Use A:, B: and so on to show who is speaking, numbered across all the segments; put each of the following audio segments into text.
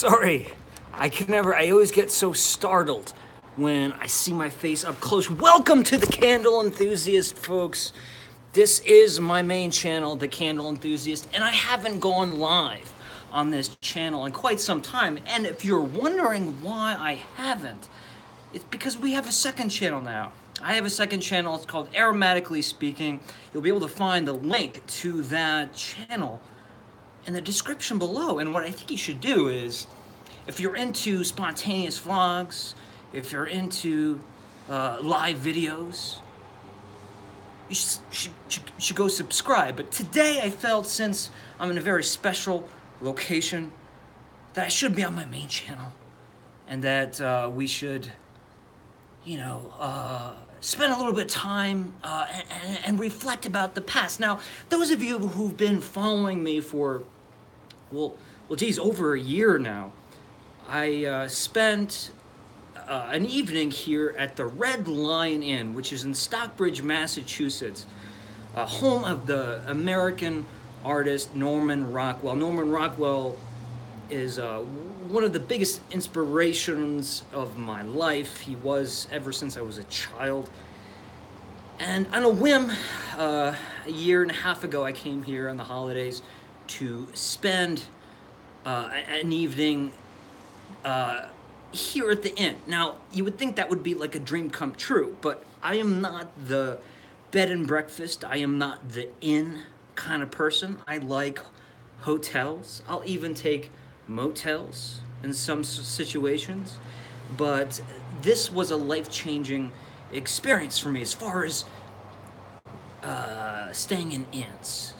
A: Sorry, I always get so startled when I see my face up close. Welcome to the Candle Enthusiast, folks. This is my main channel, the Candle Enthusiast, and I haven't gone live on this channel in quite some time. And if you're wondering why I haven't, it's because we have a second channel now. I have a second channel, it's called Aromatically Speaking. You'll be able to find the link to that channel in the description below. And what I think you should do is, if you're into spontaneous vlogs, if you're into live videos, you should go subscribe. But today I felt, since I'm in a very special location, that I should be on my main channel, and that we should, spend a little bit of time and reflect about the past. Now, those of you who've been following me for, geez, over a year now, I spent an evening here at the Red Lion Inn, which is in Stockbridge, Massachusetts, home of the American artist Norman Rockwell. Norman Rockwell is one of the biggest inspirations of my life. He was ever since I was a child. And on a whim, a year and a half ago, I came here on the holidays to spend an evening here at the inn. Now, you would think that would be like a dream come true, but I am not the bed and breakfast, I am not the inn kind of person. I like hotels. I'll even take motels in some situations, but this was a life-changing experience for me as far as staying in inns,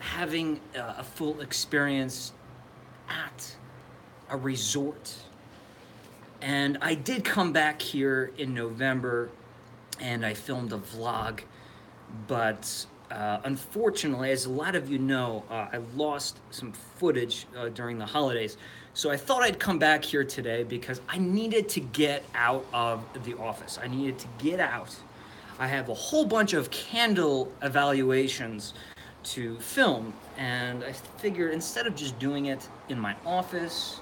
A: having a full experience at a resort. And I did come back here in November and I filmed a vlog, but unfortunately, as a lot of you know, I lost some footage during the holidays. So I thought I'd come back here today because I needed to get out of the office. I needed to get out. I have a whole bunch of candle evaluations to film, and I figured instead of just doing it in my office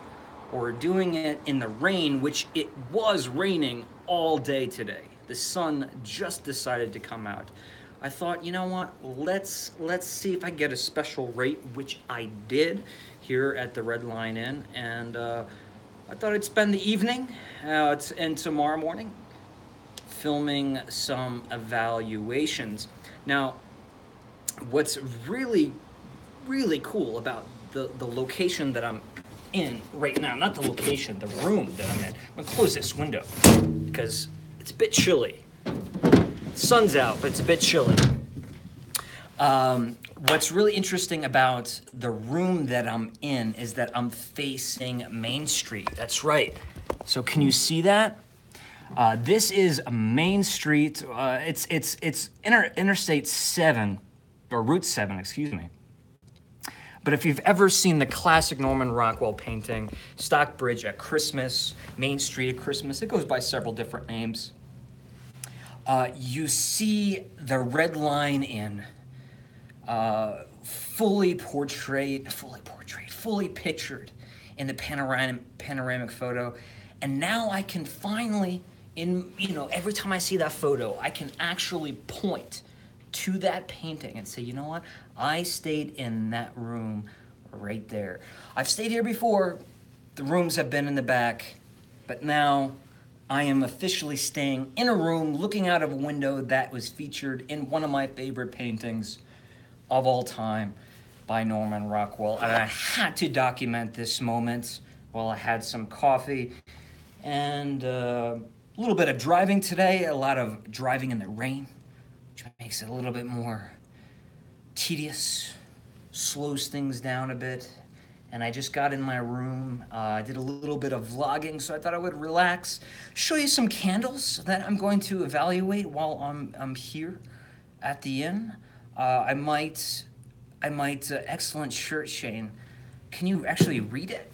A: or doing it in the rain, which it was raining all day today, the sun just decided to come out. I thought, you know what, let's see if I get a special rate, which I did here at the Red Lion Inn, and I thought I'd spend the evening and tomorrow morning filming some evaluations. Now, what's really, really cool about the location that I'm in right now, not the location, the room that I'm in. I'm gonna close this window because it's a bit chilly. The sun's out, but it's a bit chilly. What's really interesting about the room that I'm in is that I'm facing Main Street. That's right. So can you see that? This is Main Street. It's Interstate 7, or Route 7, excuse me. But if you've ever seen the classic Norman Rockwell painting, Stockbridge at Christmas, Main Street at Christmas, it goes by several different names. You see the Red Lion Inn fully pictured in the panoramic photo. And now I can finally, every time I see that photo, I can actually point to that painting and say, you know what? I stayed in that room right there. I've stayed here before. The rooms have been in the back, but now I am officially staying in a room looking out of a window that was featured in one of my favorite paintings of all time by Norman Rockwell. And I had to document this moment while I had some coffee and a little bit of driving today, a lot of driving in the rain, which makes it a little bit more tedious, slows things down a bit. And I just got in my room, I did a little bit of vlogging, so I thought I would relax, show you some candles that I'm going to evaluate while I'm here at the inn. I might, excellent shirt, Shane. Can you actually read it?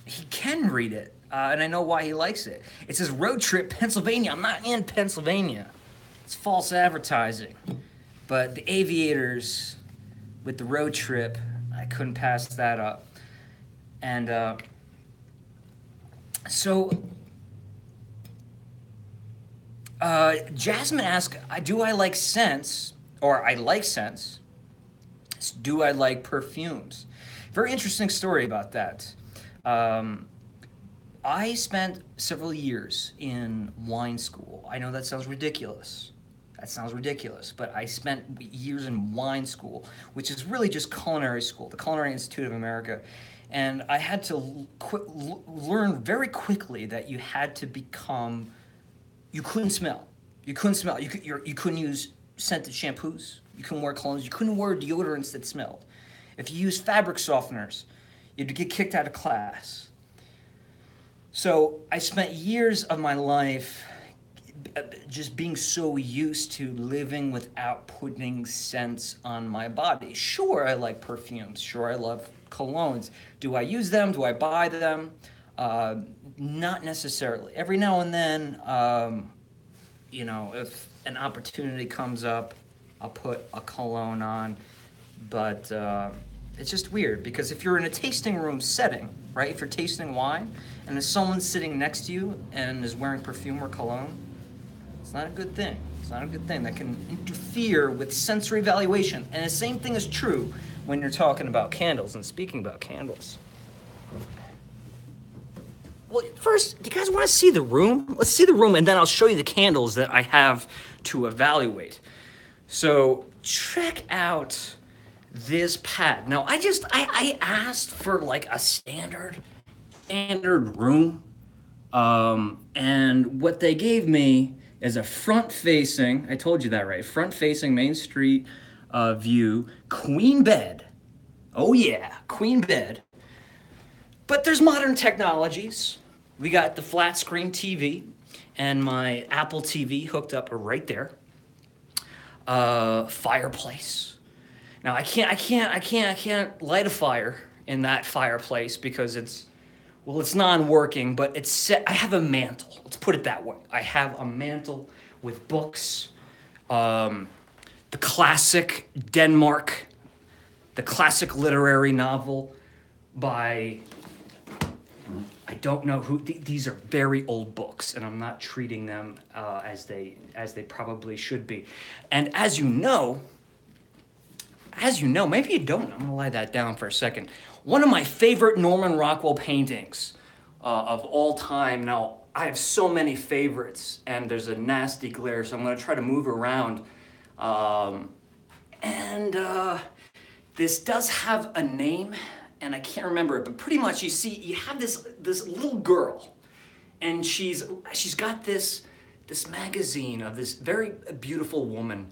A: He can read it, and I know why he likes it. It says road trip, Pennsylvania. I'm not in Pennsylvania. It's false advertising. But the aviators with the road trip, I couldn't pass that up. And So, Jasmine asked, do I like scents, or I like scents. Do I like perfumes? Very interesting story about that. Um, I spent several years in wine school. I know that sounds ridiculous. That sounds ridiculous, but I spent years in wine school, which is really just culinary school, the Culinary Institute of America. And I had to learn very quickly that you had to become, you couldn't smell. You couldn't smell. You couldn't use scented shampoos. You couldn't wear colognes. You couldn't wear deodorants that smelled. If you used fabric softeners, you'd get kicked out of class. So I spent years of my life just being so used to living without putting scents on my body. Sure, I like perfumes. Sure, I love colognes. Do I use them? Do I buy them? Not necessarily. Every now and then, if an opportunity comes up, I'll put a cologne on. But it's just weird because if you're in a tasting room setting, right? If you're tasting wine and there's someone sitting next to you and is wearing perfume or cologne, it's not a good thing. It's not a good thing. That can interfere with sensory evaluation. And the same thing is true when you're talking about candles and speaking about candles. Well, first, do you guys want to see the room? Let's see the room, and then I'll show you the candles that I have to evaluate. So check out this pad. Now, I asked for like a standard room, and what they gave me is a front-facing, I told you that right, front-facing Main Street view, queen bed. Oh yeah, queen bed. But there's modern technologies. We got the flat screen TV and my Apple TV hooked up right there. Fireplace. Now I can't light a fire in that fireplace because it's non-working, but it's set. I have a mantle. Let's put it that way. I have a mantle with books. The classic Denmark, the classic literary novel by, I don't know who, these are very old books, and I'm not treating them as they probably should be. And as you know, maybe you don't, I'm gonna lie that down for a second. One of my favorite Norman Rockwell paintings of all time. Now, I have so many favorites, and there's a nasty glare, so I'm gonna try to move around. This does have a name, and I can't remember it, but pretty much you have this little girl, and she's got this magazine of this very beautiful woman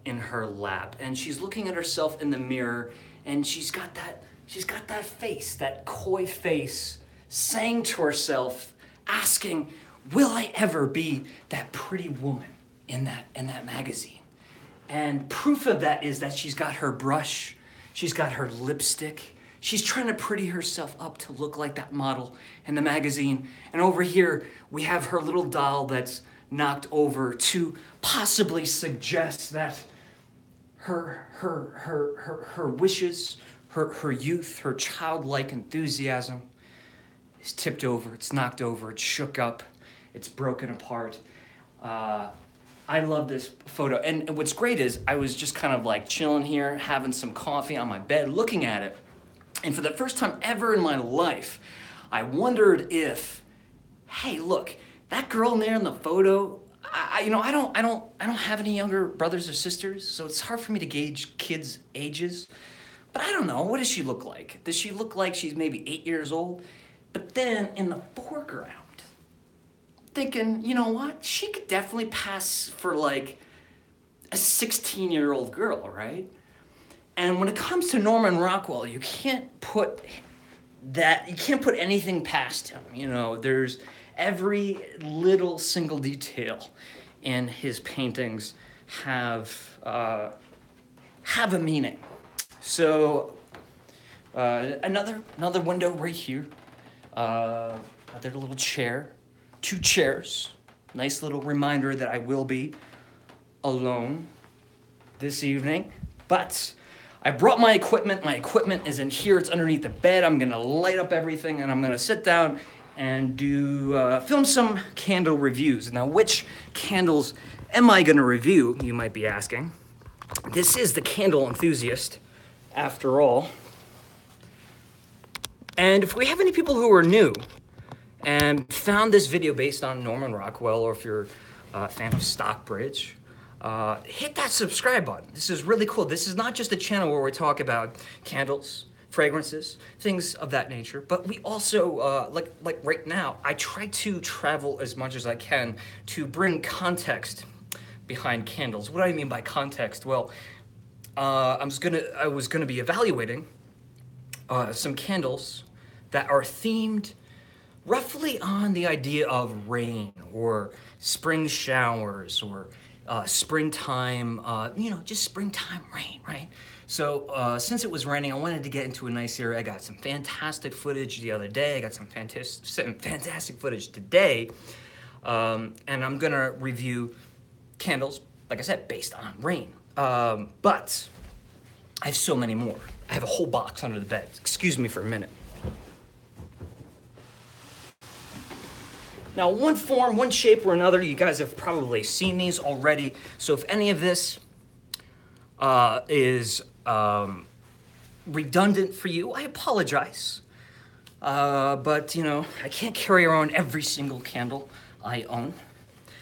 A: in her lap, and she's looking at herself in the mirror, and she's got that face, that coy face, saying to herself, asking, will I ever be that pretty woman in that magazine? And proof of that is that she's got her brush, she's got her lipstick, she's trying to pretty herself up to look like that model in the magazine. And over here, we have her little doll that's knocked over to possibly suggest that her wishes, her youth, her childlike enthusiasm is tipped over, it's knocked over, it's shook up, it's broken apart. I love this photo. And what's great is I was just kind of like chilling here, having some coffee on my bed, looking at it. And for the first time ever in my life, I wondered if, hey, look, that girl in there in the photo, I don't have any younger brothers or sisters, so it's hard for me to gauge kids' ages. But I don't know, what does she look like? Does she look like she's maybe 8 years old? But then in the foreground, thinking, you know what? She could definitely pass for like a 16-year-old girl, right? And when it comes to Norman Rockwell, you can't put anything past him. You know, there's every little single detail in his paintings have a meaning. So another window right here, another little chair. 2 chairs. Nice little reminder that I will be alone this evening. But I brought my equipment. My equipment is in here. It's underneath the bed. I'm going to light up everything, and I'm going to sit down and do film some candle reviews. Now, which candles am I going to review, you might be asking? This is the Candle Enthusiast, after all. And if we have any people who are new and found this video based on Norman Rockwell, or if you're a fan of Stockbridge, hit that subscribe button. This is really cool. This is not just a channel where we talk about candles, fragrances, things of that nature, but we also, like right now, I try to travel as much as I can to bring context behind candles. What do I mean by context? Well, I was gonna be evaluating some candles that are themed roughly on the idea of rain or spring showers or springtime, just springtime rain, right? So since it was raining, I wanted to get into a nice area. I got some fantastic footage the other day. I got some fantastic footage today. And I'm gonna review candles, like I said, based on rain. But I have so many more. I have a whole box under the bed. Excuse me for a minute. Now, one form, one shape or another, you guys have probably seen these already. So if any of this is redundant for you, I apologize. But, I can't carry around every single candle I own.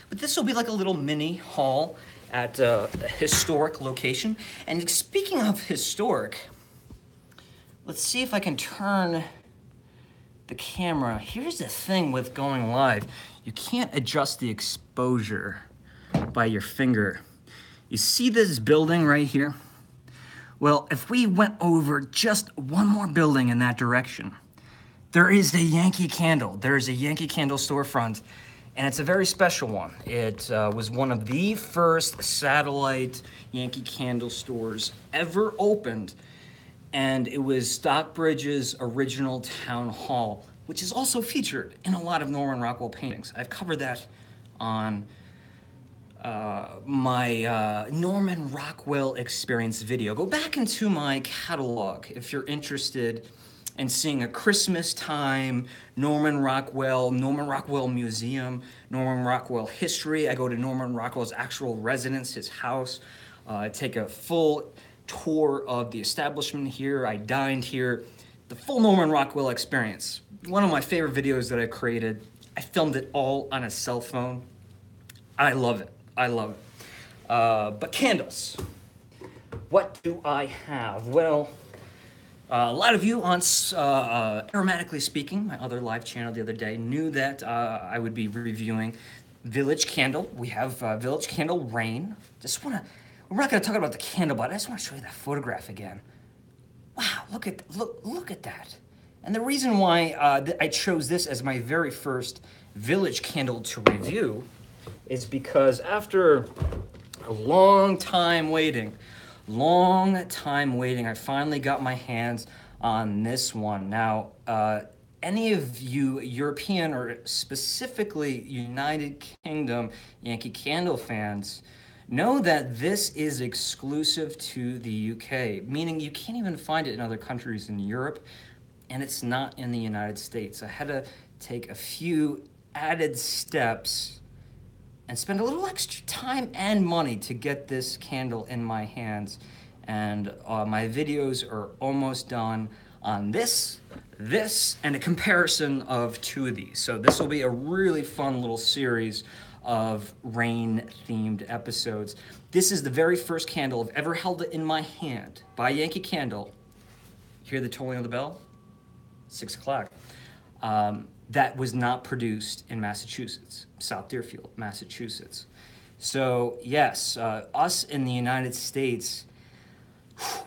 A: But this will be like a little mini haul at a historic location. And speaking of historic, let's see if I can turn the camera. Here's the thing with going live. You can't adjust the exposure by your finger. You see this building right here? Well, if we went over just one more building in that direction, there is a Yankee Candle. There's a Yankee Candle storefront, and it's a very special one. It was one of the first satellite Yankee Candle stores ever opened, and it was Stockbridge's original town hall, which is also featured in a lot of Norman Rockwell paintings. I've covered that on my Norman Rockwell experience video. Go back into my catalog if you're interested in seeing a Christmas time Norman Rockwell Museum, Norman Rockwell history. I go to Norman Rockwell's actual residence, his house. I take a full tour of the establishment here. I dined here. The full Norman Rockwell experience. One of my favorite videos that I created. I filmed it all on a cell phone. I love it. I love it. But candles. What do I have? Well, a lot of you on Aromatically Speaking, my other live channel the other day, knew that I would be reviewing Village Candle. We have Village Candle Rain. We're not going to talk about the candle, but I just want to show you that photograph again. Wow, look at that. And the reason why I chose this as my very first Village Candle to review is because after a long time waiting, I finally got my hands on this one. Now, any of you European or specifically United Kingdom Yankee Candle fans know that this is exclusive to the UK, meaning you can't even find it in other countries in Europe, and it's not in the United States. I had to take a few added steps and spend a little extra time and money to get this candle in my hands. And my videos are almost done on this, and a comparison of two of these. So this will be a really fun little series of rain-themed episodes. This is the very first candle I've ever held it in my hand by Yankee Candle. Hear the tolling of the bell? 6 o'clock. That was not produced in Massachusetts, South Deerfield, Massachusetts. So yes, us in the United States,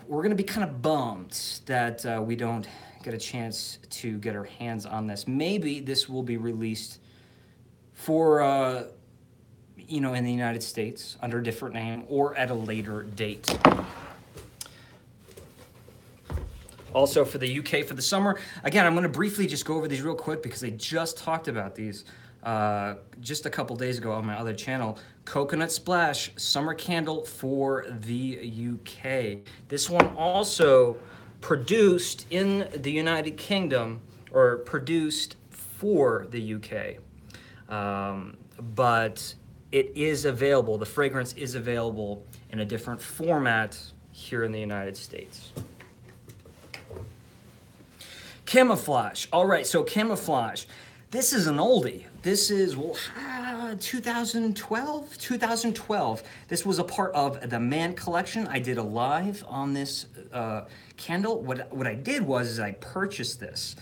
A: we're gonna be kind of bummed that we don't get a chance to get our hands on this. Maybe this will be released for, in the United States under a different name or at a later date. Also for the UK for the summer. Again, I'm gonna briefly just go over these real quick because I just talked about these just a couple days ago on my other channel. Coconut Splash Summer Candle for the UK. This one also produced in the United Kingdom, or produced for the UK, but it is available. The fragrance is available in a different format here in the United States. Camouflage. All right, so camouflage. This is an oldie. This is 2012. This was a part of the Man collection. I did a live on this candle. What I did was I purchased this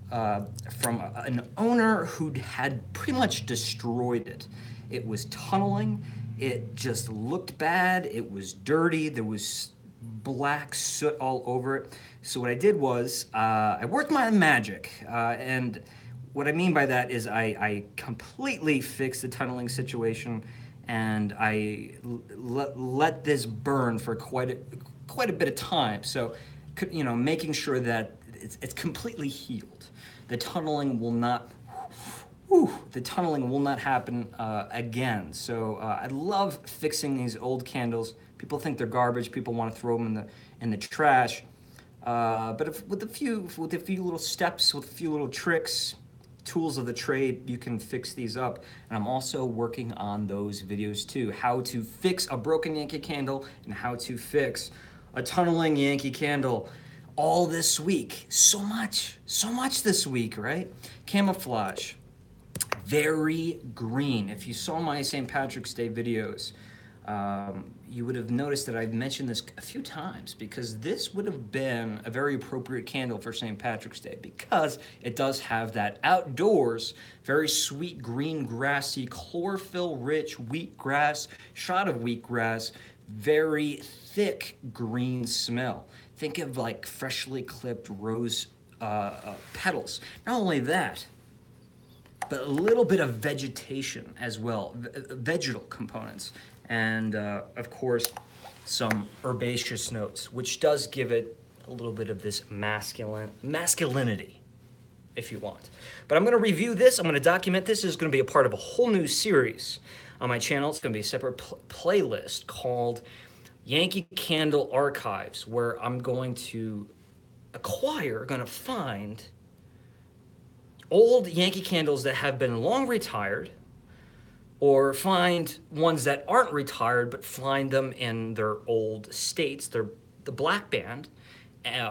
A: from an owner who had pretty much destroyed it. It was tunneling. It just looked bad. It was dirty. There was black soot all over it. So what I did was I worked my magic, and what I mean by that is I completely fixed the tunneling situation, and I let this burn for quite a bit of time. So, you know, making sure that it's completely healed. The tunneling will not. The tunneling will not happen again. So I love fixing these old candles. People think they're garbage. People want to throw them in the trash. But with a few little steps, with a few little tricks, tools of the trade, you can fix these up. And I'm also working on those videos too. How to fix a broken Yankee candle and how to fix a tunneling Yankee candle. All this week. So much this week, right? Camouflage. Very green. If you saw my St. Patrick's Day videos, you would have noticed that I've mentioned this a few times, because this would have been a very appropriate candle for St. Patrick's Day, because it does have that outdoors, very sweet green grassy, chlorophyll-rich wheatgrass, shot of wheatgrass, very thick green smell. Think of like freshly clipped rose petals. Not only that, but a little bit of vegetation as well, vegetal components. And of course, some herbaceous notes, which does give it a little bit of this masculinity, if you want. But I'm gonna review this, I'm gonna document this. This is gonna be a part of a whole new series on my channel. It's gonna be a separate playlist called Yankee Candle Archives, where I'm going to find old Yankee candles that have been long retired, or find ones that aren't retired but find them in their old states, the black band,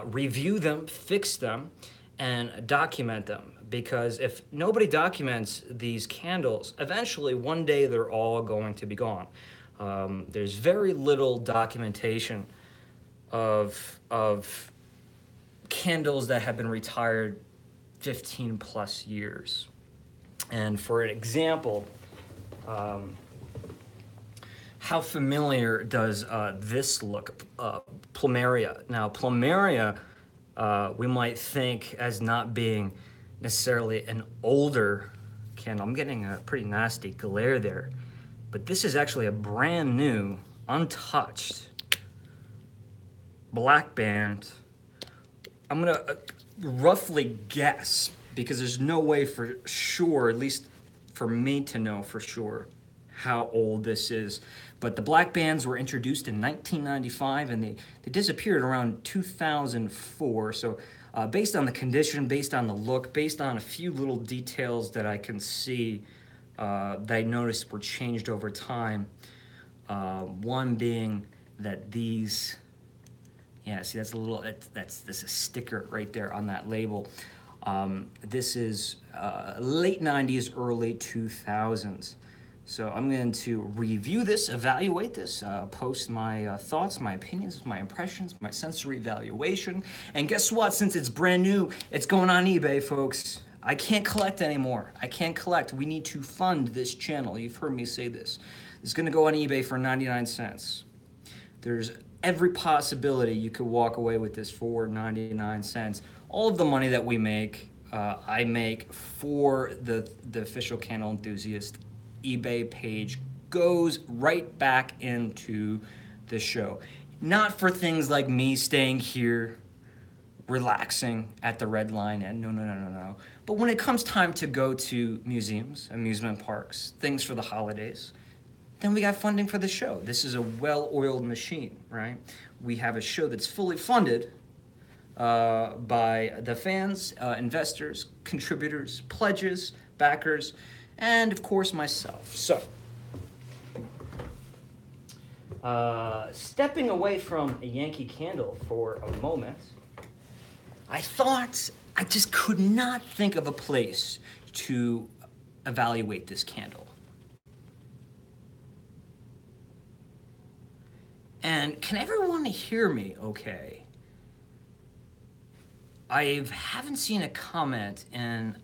A: review them, fix them, and document them. Because if nobody documents these candles, eventually one day they're all going to be gone. There's very little documentation of candles that have been retired 15 plus years. And for an example, how familiar does this look? Plumeria. Now, Plumeria, we might think as not being necessarily an older candle. I'm getting a pretty nasty glare there, but this is actually a brand new, untouched black band. I'm gonna roughly guess, because there's no way for sure, at least for me to know for sure, how old this is. But the black bands were introduced in 1995, and they disappeared around 2004. So based on the condition, based on the look, based on a few little details that I can see that I noticed were changed over time. One being that these, yeah, see that's a little, that's a sticker right there on that label. This is late 90s, early 2000s. So I'm going to review this, evaluate this, post my thoughts, my opinions, my impressions, my sensory evaluation. And guess what? Since it's brand new, it's going on eBay, folks. I can't collect anymore. I can't collect. We need to fund this channel. You've heard me say this. It's going to go on eBay for 99 cents. There's every possibility you could walk away with this for 99 cents. All of the money that we make, I make for the official Candle Enthusiast eBay page, goes right back into the show. Not for things like me staying here, relaxing at the red line, and no. But when it comes time to go to museums, amusement parks, things for the holidays, then we got funding for the show. This is a well-oiled machine, right? We have a show that's fully funded by the fans, investors, contributors, pledges, backers, and of course myself. So, stepping away from a Yankee Candle for a moment, I thought I just could not think of a place to evaluate this candle. And can everyone hear me okay? I haven't seen a comment in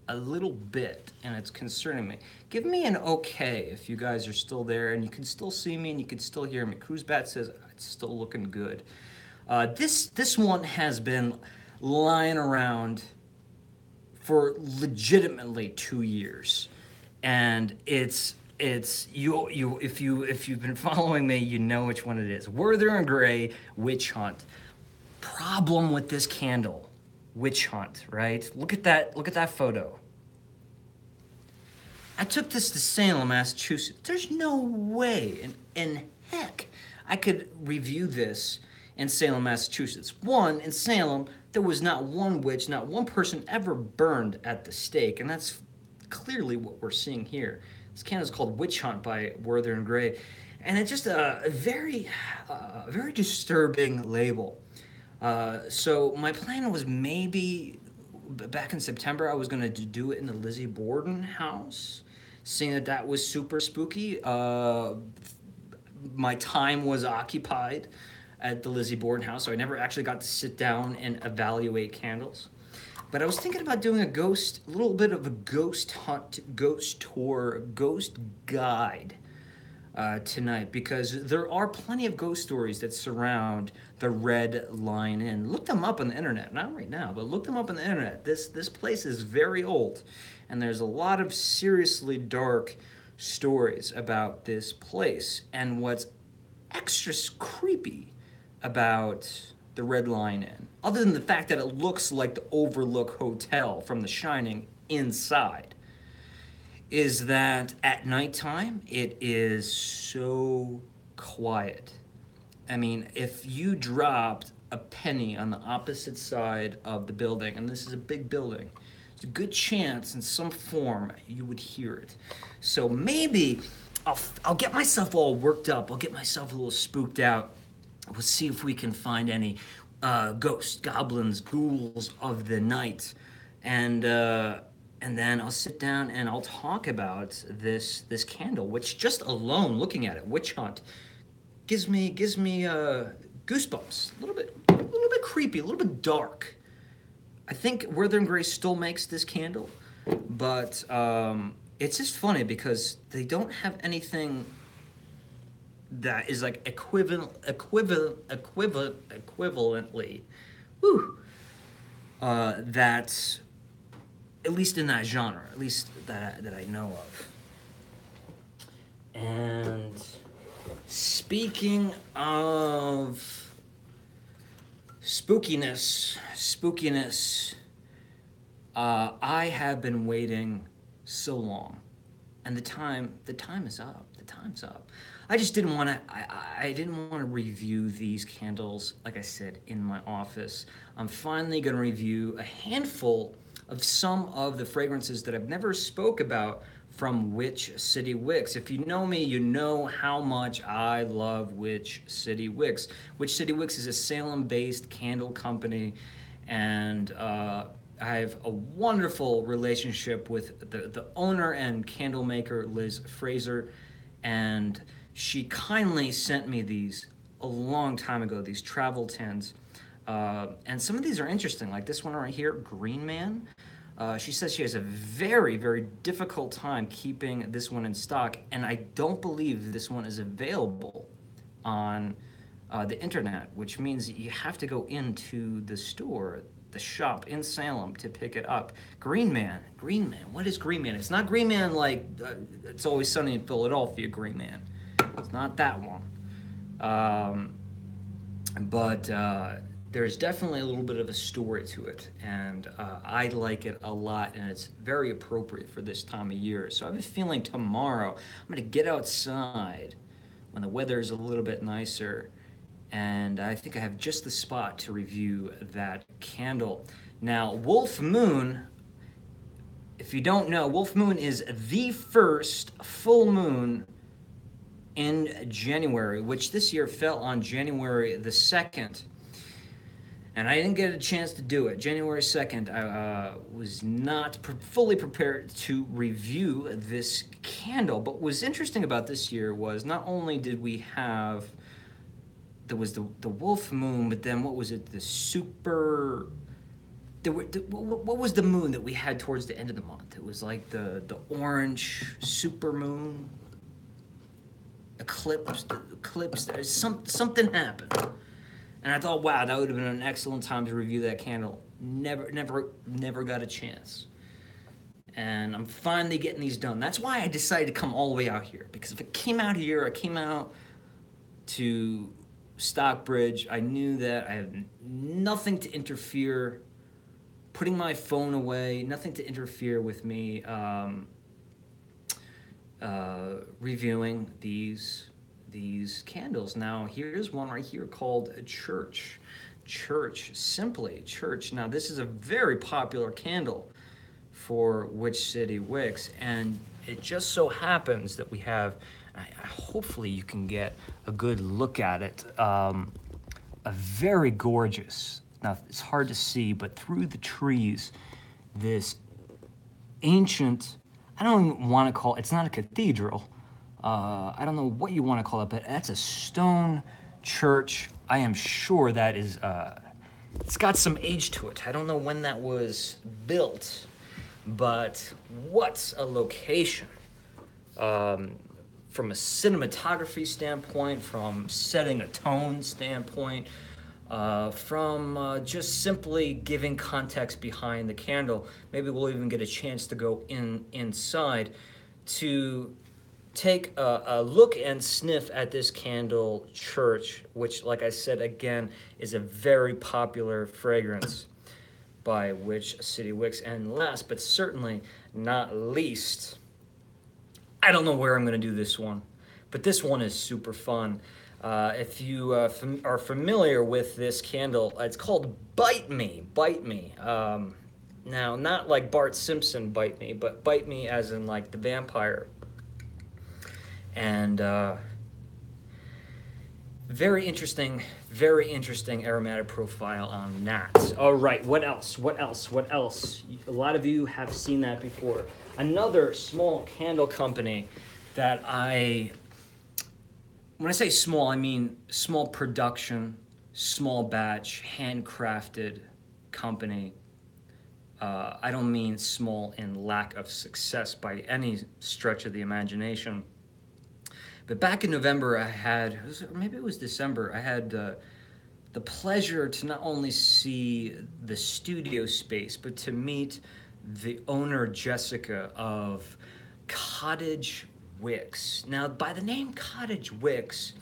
A: a little bit, and it's concerning me. Give me an okay if you guys are still there and you can still see me and you can still hear me. Cruisebat says it's still looking good. This one has been lying around for legitimately 2 years, and it's you if you've been following me, you know which one it is. Werther and Gray Witch Hunt. Problem with this candle, witch hunt, right? Look at that photo. I took this to Salem, Massachusetts. There's no way in heck I could review this in Salem, Massachusetts. One, in Salem, there was not one witch, not one person ever burned at the stake, and that's clearly what we're seeing here. This candle is called Witch Hunt by Werther and Gray, and it's just a very disturbing label. So my plan was maybe back in September I was going to do it in the Lizzie Borden house, seeing that was super spooky. My time was occupied at the Lizzie Borden house, so I never actually got to sit down and evaluate candles. But I was thinking about doing a little bit of a ghost hunt, ghost tour, ghost guide tonight, because there are plenty of ghost stories that surround the Red Lion Inn. Look them up on the internet, not right now, but look them up on the internet. This place is very old, and there's a lot of seriously dark stories about this place. And what's extra creepy about the Red Lion Inn, other than the fact that it looks like the Overlook Hotel from The Shining inside, is that at nighttime, it is so quiet. I mean, if you dropped a penny on the opposite side of the building, and this is a big building, there's a good chance in some form you would hear it. So maybe I'll get myself all worked up. I'll get myself a little spooked out. We'll see if we can find any ghosts, goblins, ghouls of the night, and then I'll sit down and I'll talk about this candle, which just alone looking at it, Witch Hunt, gives me goosebumps. A little bit creepy, a little bit dark. I think Werther and Gray still makes this candle, but it's just funny because they don't have anything that is like equivalently, that's at least in that genre, at least that I know of. And speaking of spookiness, I have been waiting so long, and the time is up. The time's up. I just didn't want to. I didn't want to review these candles, like I said, in my office. I'm finally going to review a handful of some of the fragrances that I've never spoke about from City Wicks. If you know me, you know how much I love City Wicks. City Wicks is a Salem-based candle company, and I have a wonderful relationship with the owner and candle maker, Liz Fraser, and she kindly sent me these a long time ago, these travel tins. And some of these are interesting, like this one right here, Green Man. She says she has a very, very difficult time keeping this one in stock, and I don't believe this one is available on the internet, which means you have to go into the store, the shop in Salem, to pick it up. Green Man, what is Green Man? It's not Green Man like It's Always Sunny in Philadelphia Green Man. It's not that one. But there's definitely a little bit of a story to it, and I like it a lot, and it's very appropriate for this time of year. So I have a feeling tomorrow I'm going to get outside when the weather is a little bit nicer and I think I have just the spot to review that candle. Now, Wolf Moon, if you don't know, Wolf Moon is the first full moon in January, which this year fell on January the 2nd. And I didn't get a chance to do it. January 2nd, I was not fully prepared to review this candle. But what was interesting about this year was not only did we have, there was the Wolf Moon, but then what was it, the super, what was the moon that we had towards the end of the month? It was like the orange super moon, eclipse, something happened. And I thought, wow, that would have been an excellent time to review that candle. Never got a chance. And I'm finally getting these done. That's why I decided to come all the way out here. Because if it came out here, I came out to Stockbridge, I knew that I had nothing to interfere, putting my phone away, nothing to interfere with me reviewing these candles. Now, here's one right here called Church. Simply Church. Now, this is a very popular candle for City Wicks, and it just so happens that we have, hopefully you can get a good look at it, a very gorgeous, now it's hard to see, but through the trees, this ancient, I don't want to call it, it's not a cathedral, I don't know what you want to call it, but that's a stone church. I am sure that is, it's got some age to it. I don't know when that was built, but what a location. From a cinematography standpoint, from setting a tone standpoint, from just simply giving context behind the candle. Maybe we'll even get a chance to go inside to take a look and sniff at this candle Church, which, like I said again, is a very popular fragrance by City Wicks. And last but certainly not least, I don't know where I'm going to do this one, but this one is super fun. If you are familiar with this candle, it's called Bite Me. Now, not like Bart Simpson Bite Me, but Bite Me as in like the vampire. And very interesting aromatic profile on that. All right, what else? A lot of you have seen that before. Another small candle company that when I say small, I mean small production, small batch, handcrafted company. I don't mean small in lack of success by any stretch of the imagination. But back in November, maybe it was December, I had the pleasure to not only see the studio space, but to meet the owner, Jessica, of Cottage Wicks. Now, by the name Cottage Wicks,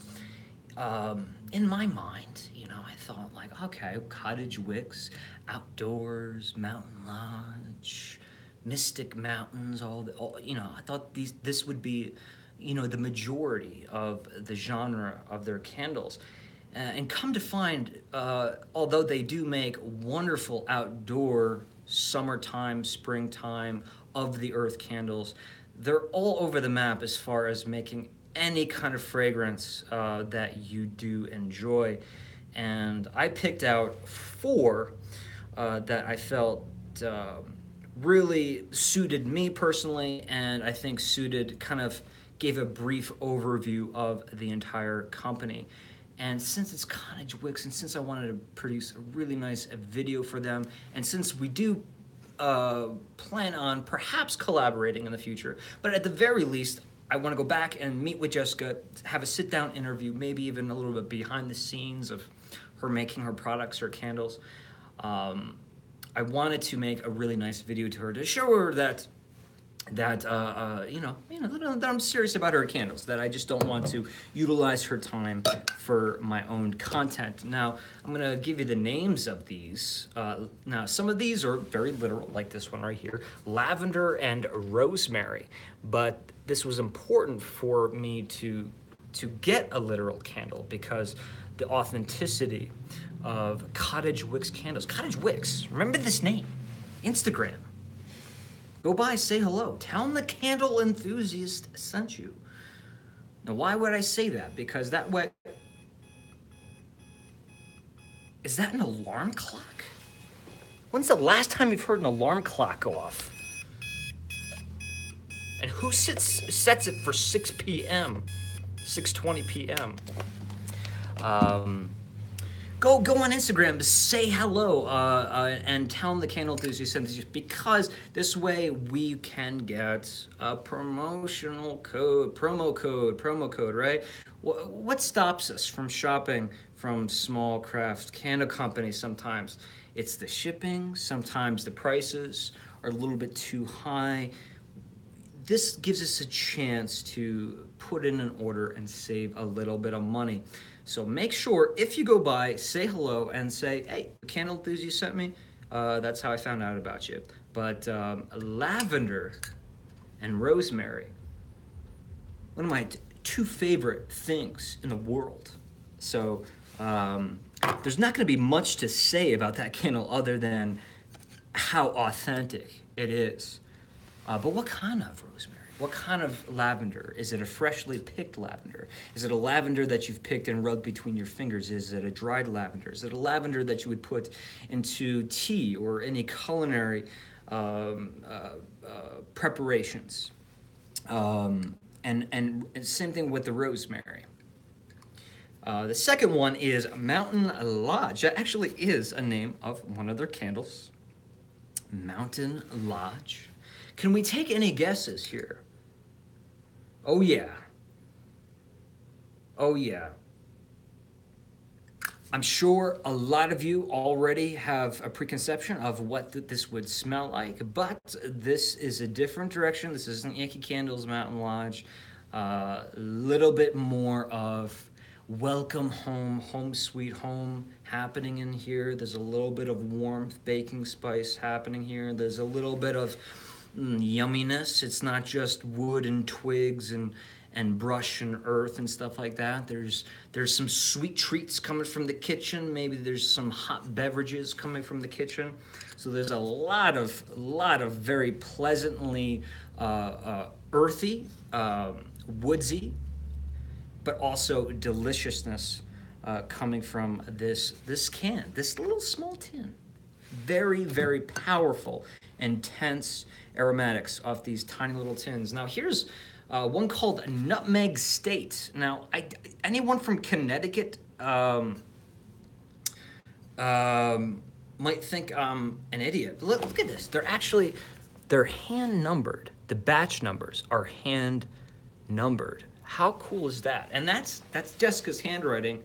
A: in my mind, I thought like, okay, Cottage Wicks, outdoors, mountain lodge, mystic mountains, I thought this would be, the majority of the genre of their candles. And come to find, although they do make wonderful outdoor summertime, springtime, of the earth candles, they're all over the map as far as making any kind of fragrance that you do enjoy. And I picked out 4 that I felt really suited me personally, and I think gave a brief overview of the entire company. And since it's Cottage Wicks, and since I wanted to produce a really nice video for them, and since we do plan on perhaps collaborating in the future, but at the very least, I want to go back and meet with Jessica, have a sit-down interview, maybe even a little bit behind the scenes of her making her products, her candles. I wanted to make a really nice video to her to show her that I'm serious about her candles, that I just don't want to utilize her time for my own content. Now, I'm going to give you the names of these. Now, some of these are very literal, like this one right here, lavender and rosemary. But this was important for me to to get a literal candle because the authenticity of Cottage Wicks candles. Cottage Wicks, remember this name. Instagram. Go by, say hello. Tell them the Candle Enthusiast sent you. Now, why would I say that? Because that way... Is that an alarm clock? When's the last time you've heard an alarm clock go off? And who sets it for 6 p.m., 6:20 p.m.? Go on Instagram, say hello, and tell them the Candle Enthusiast sent you, because this way we can get a promo code, right? What stops us from shopping from small craft candle companies sometimes? It's the shipping, sometimes the prices are a little bit too high. This gives us a chance to put in an order and save a little bit of money. So make sure, if you go by, say hello and say, hey, the Candle Enthusiast sent me. That's how I found out about you. But lavender and rosemary, one of my two favorite things in the world. So there's not gonna be much to say about that candle other than how authentic it is. But what kind of rosemary? What kind of lavender? Is it a freshly picked lavender? Is it a lavender that you've picked and rubbed between your fingers? Is it a dried lavender? Is it a lavender that you would put into tea or any culinary preparations? And same thing with the rosemary. The second one is Mountain Lodge. That actually is a name of one of their candles. Mountain Lodge. Can we take any guesses here? Oh yeah. Oh yeah. I'm sure a lot of you already have a preconception of what this would smell like, but this is a different direction. This isn't Yankee Candle's Mountain Lodge. Little bit more of welcome home, home sweet home happening in here. There's a little bit of warmth, baking spice happening here. There's a little bit of yumminess. It's not just wood and twigs and brush and earth and stuff like that. There's some sweet treats coming from the kitchen. Maybe there's some hot beverages coming from the kitchen. So there's a lot of very pleasantly earthy, woodsy, but also deliciousness coming from this can, this little small tin. Very, very powerful, intense aromatics off these tiny little tins. Now here's one called Nutmeg State. Now, anyone from Connecticut might think I'm an idiot. Look at this. They're hand numbered. The batch numbers are hand numbered. How cool is that? And that's Jessica's handwriting.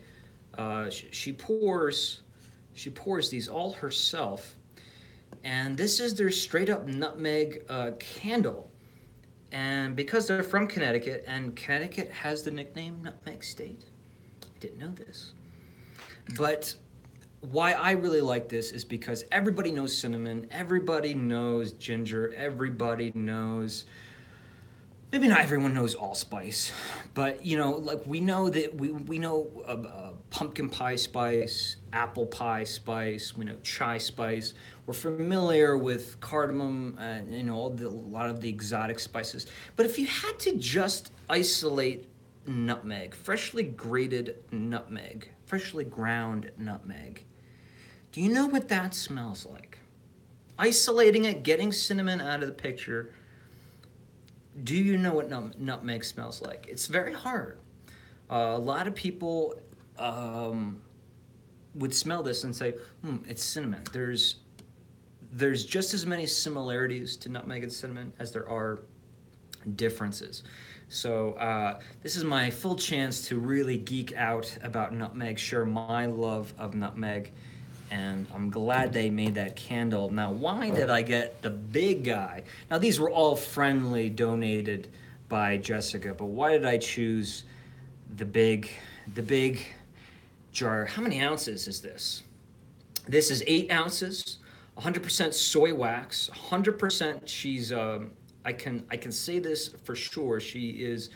A: She pours these all herself. And this is their straight up nutmeg candle. And because they're from Connecticut, and Connecticut has the nickname Nutmeg State, I didn't know this. But why I really like this is because everybody knows cinnamon, everybody knows ginger, everybody knows, maybe not everyone knows allspice, but you know, like we know that we know pumpkin pie spice, apple pie spice, we know chai spice. We're familiar with cardamom, you know, a lot of the exotic spices. But if you had to just isolate nutmeg, freshly grated nutmeg, freshly ground nutmeg, do you know what that smells like? Isolating it, getting cinnamon out of the picture, do you know what nutmeg smells like? It's very hard. A lot of people would smell this and say, it's cinnamon. There's just as many similarities to nutmeg and cinnamon as there are differences. So this is my full chance to really geek out about nutmeg, share my love of nutmeg, and I'm glad they made that candle. Now, why did I get the big guy? Now, these were all friendly donated by Jessica, but why did I choose the big jar? How many ounces is this? This is 8 ounces. 100% soy wax, 100%. She's I can say this for sure. She is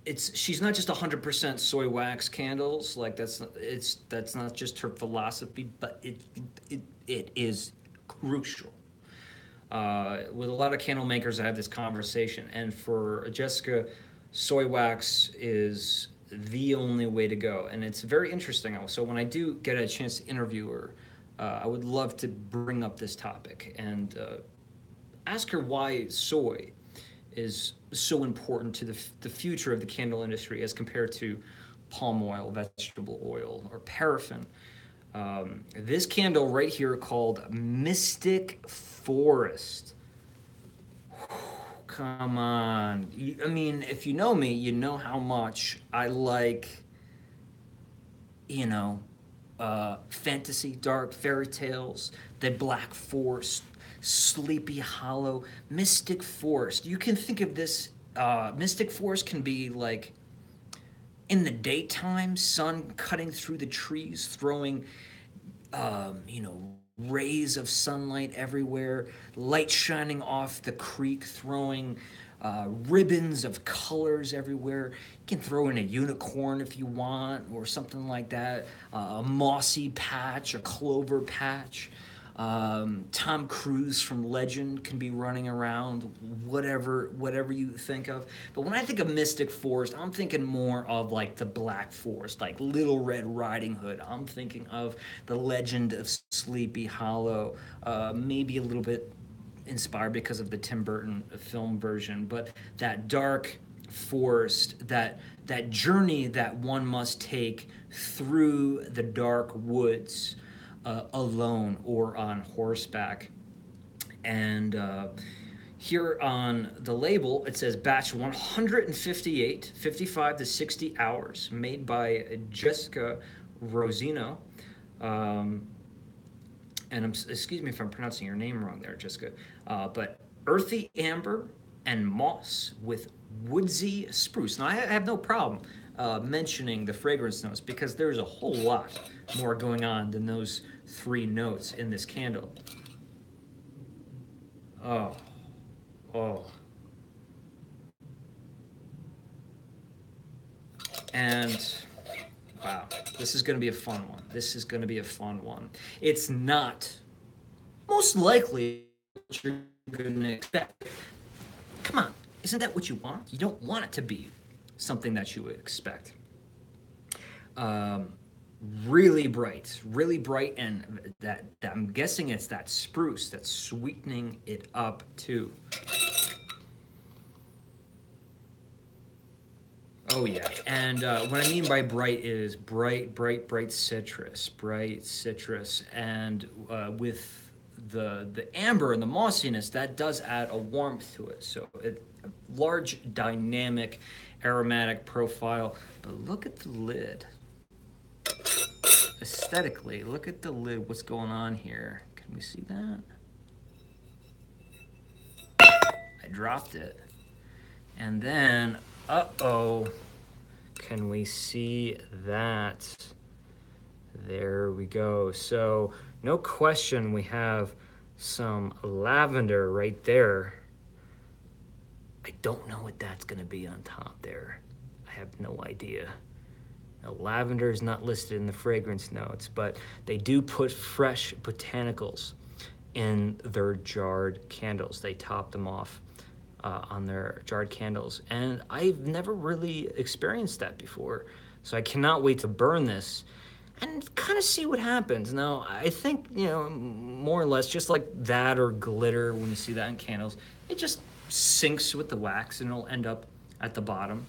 A: she's not just 100% soy wax candles. Like that's not just her philosophy, but it is crucial. With a lot of candle makers, I have this conversation, and for Jessica, soy wax is the only way to go, and it's very interesting. So when I do get a chance to interview her, I would love to bring up this topic and ask her why soy is so important to the future of the candle industry as compared to palm oil, vegetable oil, or paraffin. This candle right here called Mystic Forest. Come on. I mean, if you know me, you know how much I like, you know, fantasy, dark fairy tales, the Black Forest, Sleepy Hollow, Mystic Forest. You can think of this, Mystic Forest can be like in the daytime, sun cutting through the trees, throwing, you know, rays of sunlight everywhere, light shining off the creek, throwing ribbons of colors everywhere. You can throw in a unicorn if you want, or something like that, a mossy patch, a clover patch. Tom Cruise from Legend can be running around, whatever you think of. But when I think of Mystic Forest, I'm thinking more of like the Black Forest, like Little Red Riding Hood. I'm thinking of the Legend of Sleepy Hollow, maybe a little bit inspired because of the Tim Burton film version, but that dark forest, that journey that one must take through the dark woods, alone or on horseback. And here on the label, it says batch 158, 55 to 60 hours, made by Jessica Rosino. And excuse me if I'm pronouncing your name wrong there, Jessica. But earthy amber and moss with woodsy spruce. Now, I have no problem mentioning the fragrance notes because there's a whole lot more going on than those 3 notes in this candle. Oh, oh. And wow, this is going to be a fun one. This is going to be a fun one. It's not most likely what you're going to expect. Come on, isn't that what you want? You don't want it to be something that you would expect. Really bright, and that I'm guessing it's that spruce that's sweetening it up too. Oh yeah, and what I mean by bright is bright citrus, and with the amber and the mossiness, that does add a warmth to it. So a large dynamic aromatic profile. But look at the lid. Aesthetically, look at the lid. What's going on here? Can we see that? I dropped it. And then, uh-oh. Can we see that? There we go. So, no question, we have some lavender right there. I don't know what that's going to be on top there. I have no idea. Now, lavender is not listed in the fragrance notes, but they do put fresh botanicals in their jarred candles. They top them off on their jarred candles, and I've never really experienced that before. So I cannot wait to burn this and kind of see what happens. Now, I think, you know, more or less just like that or glitter, when you see that in candles, it just sinks with the wax and it'll end up at the bottom.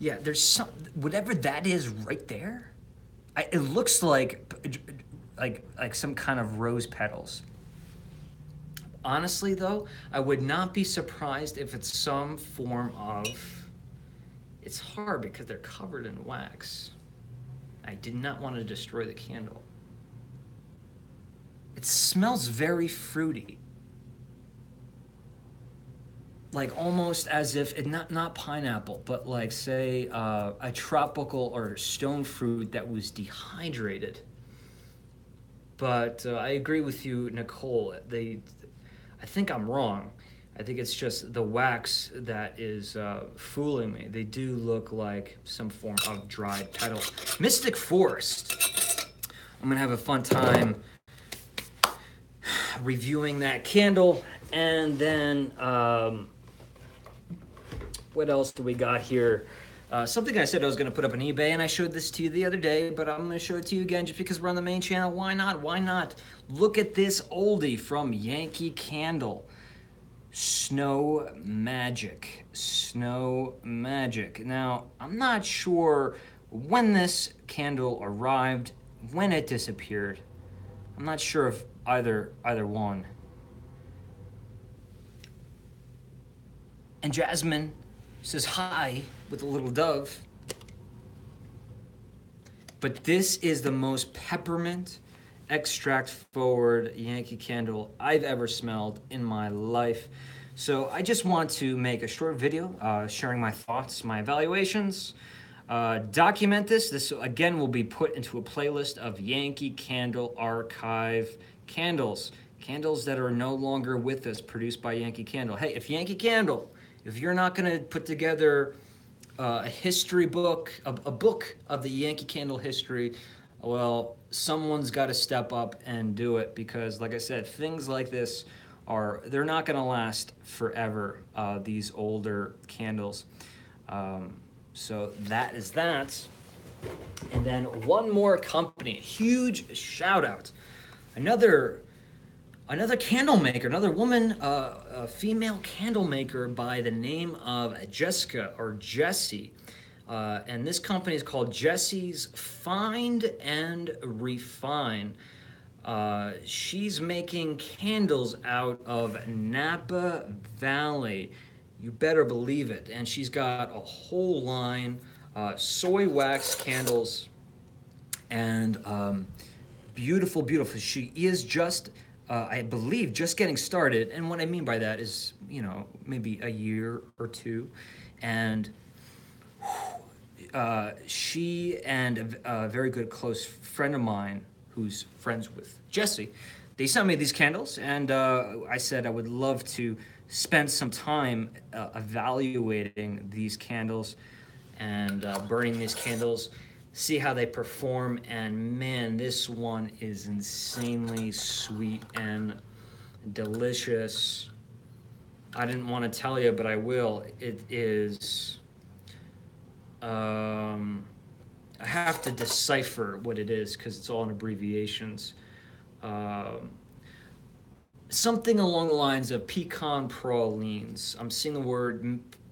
A: Yeah, there's some, whatever that is right there, it looks like some kind of rose petals. Honestly though, I would not be surprised if it's some form of, it's hard because they're covered in wax. I did not want to destroy the candle. It smells very fruity. Like almost as if, not pineapple, but like say a tropical or stone fruit that was dehydrated. but I agree with you, Nicole. I think I'm wrong. I think it's just the wax that is fooling me. They do look like some form of dried petal. Mystic Forest. I'm gonna have a fun time reviewing that candle, and then what else do we got here? Something I said I was going to put up on eBay, and I showed this to you the other day, but I'm going to show it to you again just because we're on the main channel. Why not? Why not? Look at this oldie from Yankee Candle. Snow Magic. Snow Magic. Now, I'm not sure when this candle arrived, when it disappeared. I'm not sure if either one. And Jasmine says hi with a little dove. But this is the most peppermint extract forward Yankee Candle I've ever smelled in my life. So I just want to make a short video sharing my thoughts, my evaluations, document this. This again will be put into a playlist of Yankee Candle archive candles. Candles that are no longer with us, produced by Yankee Candle. Hey, if Yankee Candle, if you're not gonna put together a history book, a book of the Yankee Candle history, well, someone's got to step up and do it, because like I said, things like this they're not going to last forever, these older candles. So that is that. And then one more company, huge shout out. Another candle maker, another woman, a female candle maker by the name of Jessica or Jessie. And this company is called Jessie's Find and Refine. She's making candles out of Napa Valley. You better believe it. And she's got a whole line, soy wax candles, and beautiful, beautiful. She is just, I believe, just getting started. And what I mean by that is, you know, maybe a year or two. And she and a very good close friend of mine who's friends with Jessie, they sent me these candles, and I said I would love to spend some time evaluating these candles and burning these candles, see how they perform. And man, this one is insanely sweet and delicious. I didn't want to tell you, but I will. It is, I have to decipher what it is because it's all in abbreviations. Something along the lines of pecan pralines. I'm seeing the word,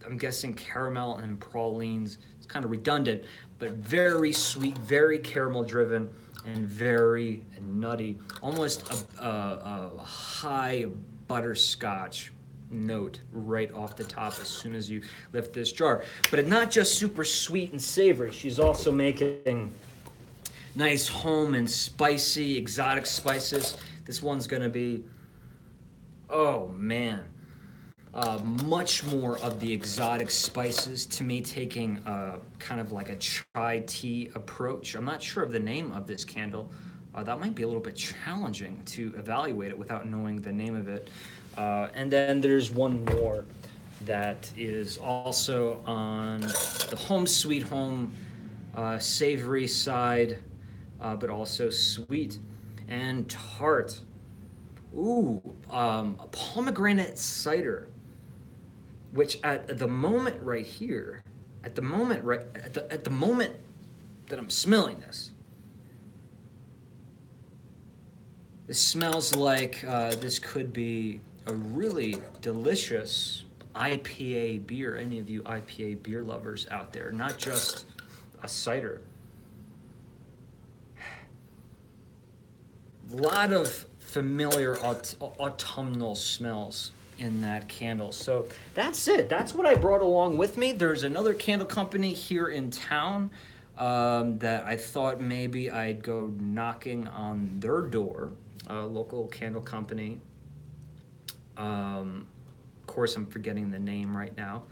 A: I'm guessing caramel and pralines. It's kind of redundant, but very sweet, very caramel driven, and very nutty. Almost a high butterscotch note right off the top as soon as you lift this jar. But it's not just super sweet and savory. She's also making nice home and spicy, exotic spices. This one's gonna be, oh man, much more of the exotic spices, to me, taking kind of like a chai tea approach. I'm not sure of the name of this candle. That might be a little bit challenging to evaluate it without knowing the name of it. And then there's one more that is also on the home sweet home savory side, but also sweet and tart. Ooh, a pomegranate cider, which at the moment right here, at the moment that I'm smelling this, this smells like this could be a really delicious IPA beer. Any of you IPA beer lovers out there, not just a cider. A lot of familiar autumnal smells in that candle. So that's it. That's what I brought along with me. There's another candle company here in town that I thought maybe I'd go knocking on their door, a local candle company. Of course, I'm forgetting the name right now.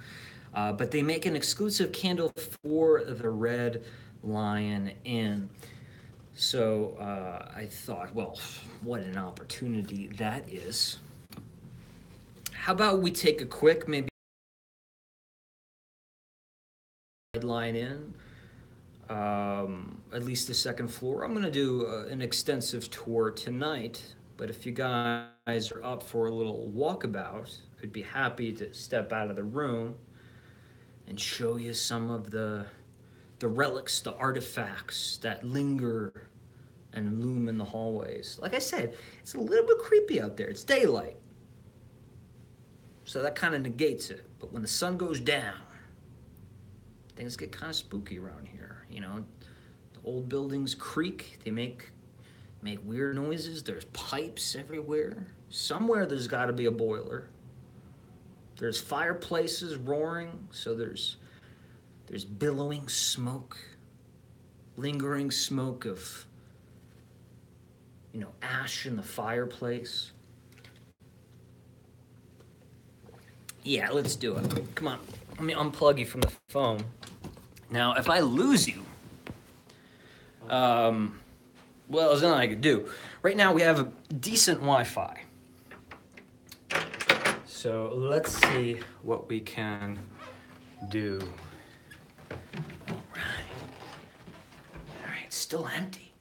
A: But they make an exclusive candle for the Red Lion Inn. So I thought, well, what an opportunity that is. How about we take a quick, maybe line in, at least the second floor. I'm going to do an extensive tour tonight, but if you guys are up for a little walkabout, I'd be happy to step out of the room and show you some of the relics, the artifacts that linger and loom in the hallways. Like I said, it's a little bit creepy out there. It's daylight, so that kind of negates it. But when the sun goes down, things get kind of spooky around here. You know, the old buildings creak. They make weird noises. There's pipes everywhere. Somewhere there's got to be a boiler. There's fireplaces roaring, so there's billowing smoke, lingering smoke of, you know, ash in the fireplace. Yeah, let's do it. Come on, let me unplug you from the phone. Now, if I lose you, well, there's nothing I could do. Right now, we have a decent Wi-Fi. So let's see what we can do. All right, still empty.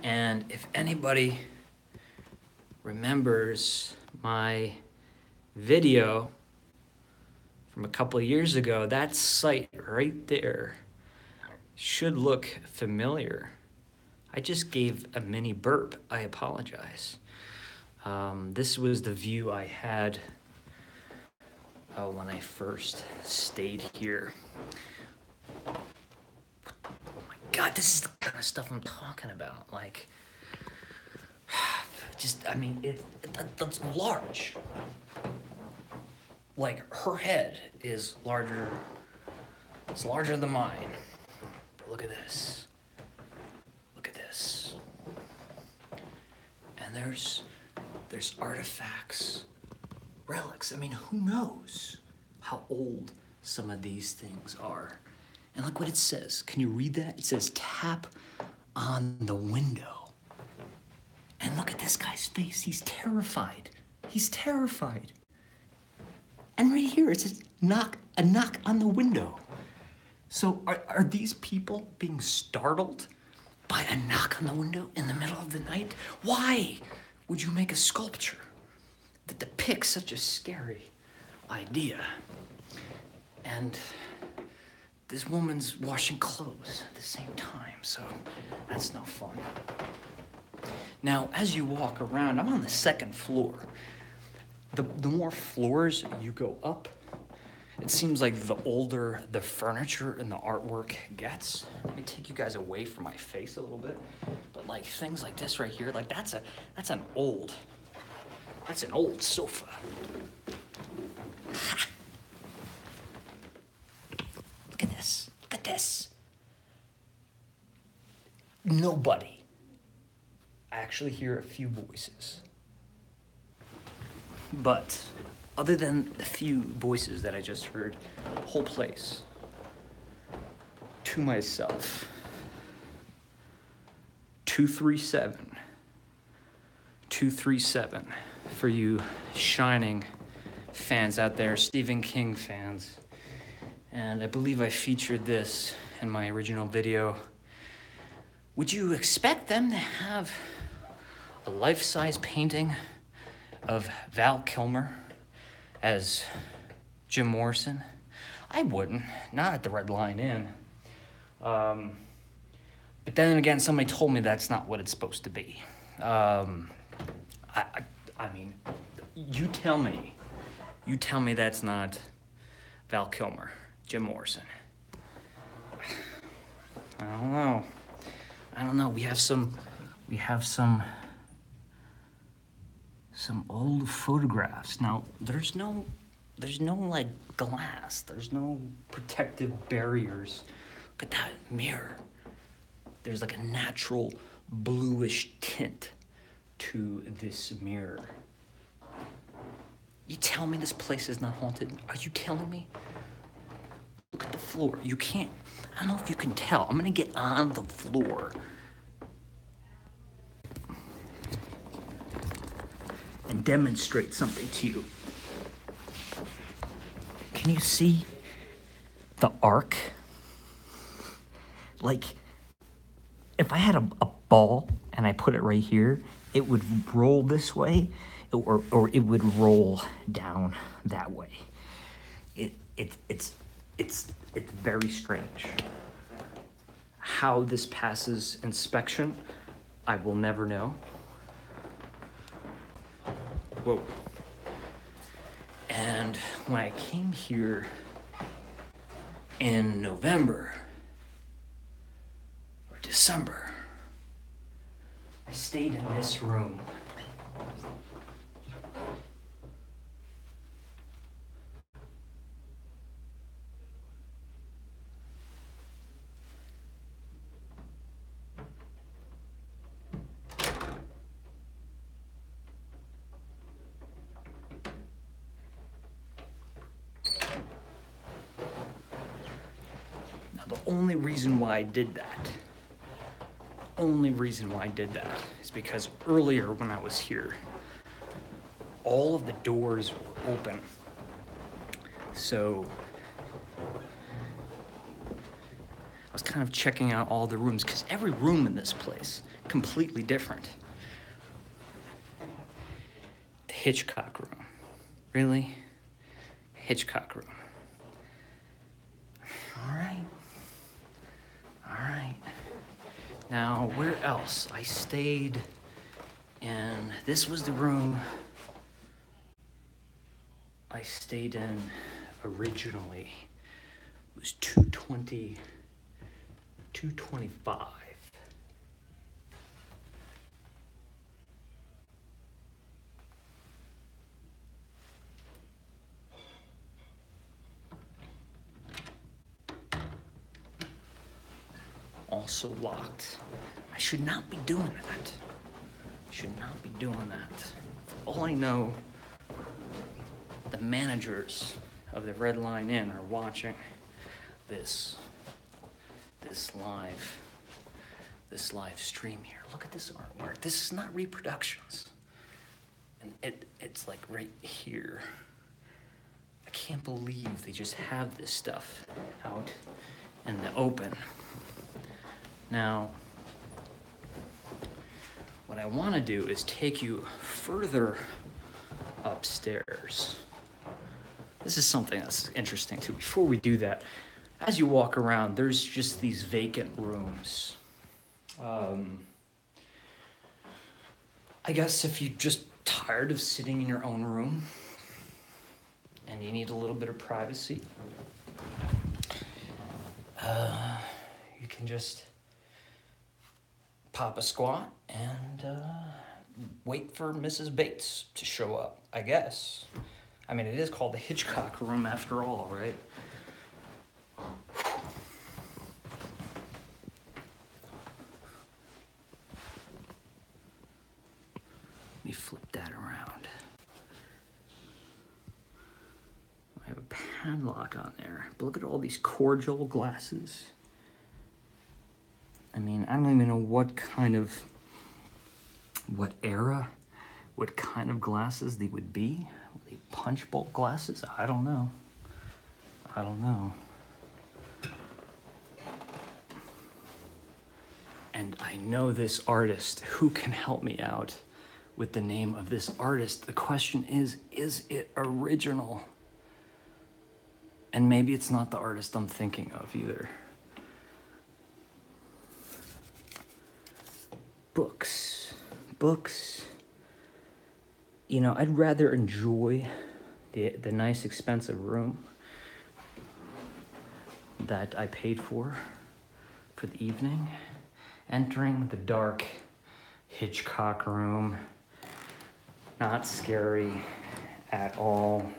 A: And if anybody remembers my video from a couple of years ago, that site right there should look familiar. I just gave a mini burp. I apologize. This was the view I had when I first stayed here. Oh my God, this is the kind of stuff I'm talking about. Like, just, I mean, that's large. Like, her head is larger, it's larger than mine. But look at this. Look at this. And there's artifacts, relics. I mean, who knows how old some of these things are. And look what it says. Can you read that? It says, tap on the window. And look at this guy's face. He's terrified. He's terrified. And right here, it says, a knock on the window. So are these people being startled by a knock on the window in the middle of the night? Why would you make a sculpture that depicts such a scary idea? And this woman's washing clothes at the same time, so that's no fun. Now, as you walk around, I'm on the second floor. The more floors you go up, it seems like the older the furniture and the artwork gets. Let me take you guys away from my face a little bit. But like things like this right here, like that's an old sofa. Ha. Look at this. Look at this. Nobody. I actually hear a few voices. But other than the few voices that I just heard, whole place to myself. 237 for you Shining fans out there, Stephen King fans. And I believe I featured this in my original video. Would you expect them to have a life-size painting of Val Kilmer as Jim Morrison? I wouldn't, not at the Red Lion Inn. But then again, somebody told me that's not what it's supposed to be. I mean, you tell me that's not Val Kilmer, Jim Morrison. I don't know. We have some old photographs. Now, there's no like glass. There's no protective barriers. Look at that mirror. There's like a natural bluish tint to this mirror. You tell me this place is not haunted? Are you telling me? Look at the floor. You can't, I don't know if you can tell. I'm gonna get on the floor and demonstrate something to you. Can you see the arc? Like, if I had a ball and I put it right here, it would roll this way, or it would roll down that way. It's very strange. How this passes inspection, I will never know. Whoa. And when I came here in November or December, I stayed in this room. The only reason why I did that, is because earlier when I was here, all of the doors were open. So I was kind of checking out all the rooms, because every room in this place, completely different. The Hitchcock room. Really? Hitchcock room. All right. Now, where else? I stayed in, this was the room I stayed in originally. It was 225. Also locked. I should not be doing that. For all I know, the managers of the Red Line Inn are watching this live stream here. Look at this artwork. This is not reproductions. And it's like right here. I can't believe they just have this stuff out in the open. Now, what I want to do is take you further upstairs. This is something that's interesting too. Before we do that, as you walk around, there's just these vacant rooms. I guess if you're just tired of sitting in your own room and you need a little bit of privacy, you can just pop a squat and wait for Mrs. Bates to show up, I guess. I mean, it is called the Hitchcock room after all, right? Let me flip that around. I have a padlock on there, but look at all these cordial glasses. I mean, I don't even know what era, what kind of glasses they would be. Were they punch bowl glasses? I don't know. And I know this artist. Who can help me out with the name of this artist? The question is it original? And maybe it's not the artist I'm thinking of either. Books. You know, I'd rather enjoy the nice expensive room that I paid for the evening. Entering the dark Hitchcock room, not scary at all.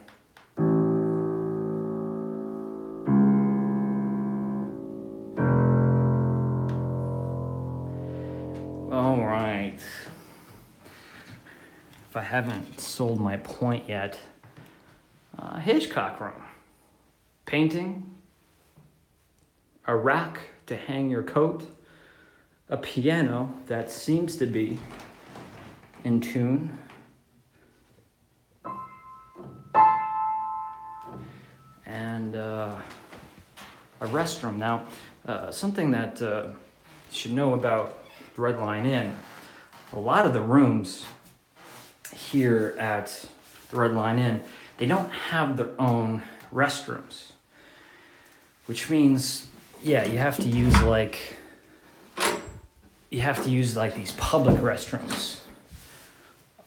A: All right. If I haven't sold my point yet, Hitchcock room. Painting, a rack to hang your coat, a piano that seems to be in tune, and a restroom. Now, something that you should know about the Red Line Inn, a lot of the rooms here at the Red Line Inn, they don't have their own restrooms, which means, yeah, you have to use like these public restrooms.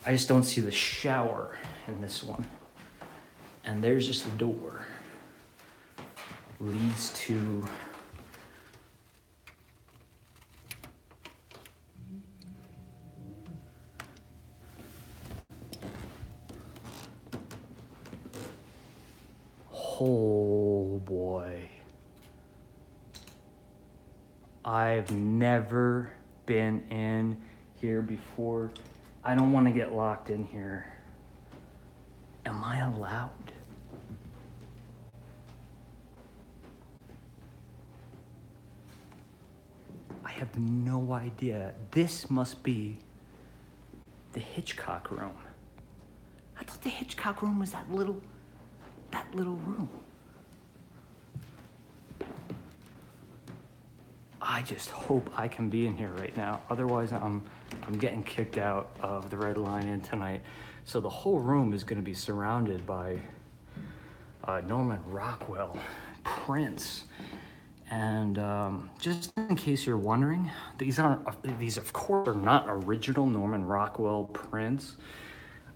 A: I just don't see the shower in this one. And there's just a door. Leads to oh boy. I've never been in here before. I don't want to get locked in here. Am I allowed? I have no idea. This must be the Hitchcock room. I thought the Hitchcock room was that little room. I just hope I can be in here right now. Otherwise, I'm getting kicked out of the Red Line Inn tonight. So the whole room is going to be surrounded by Norman Rockwell prints. And just in case you're wondering, these of course are not original Norman Rockwell prints,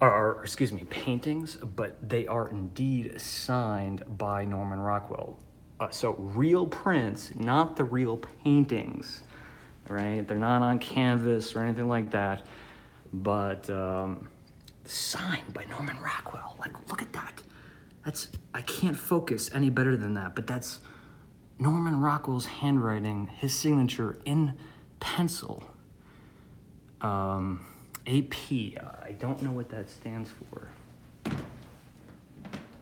A: or excuse me, paintings, but they are indeed signed by Norman Rockwell. So real prints, not the real paintings, right? They're not on canvas or anything like that, but signed by Norman Rockwell. Like, look at that. I can't focus any better than that, but that's Norman Rockwell's handwriting, his signature in pencil. AP, I don't know what that stands for.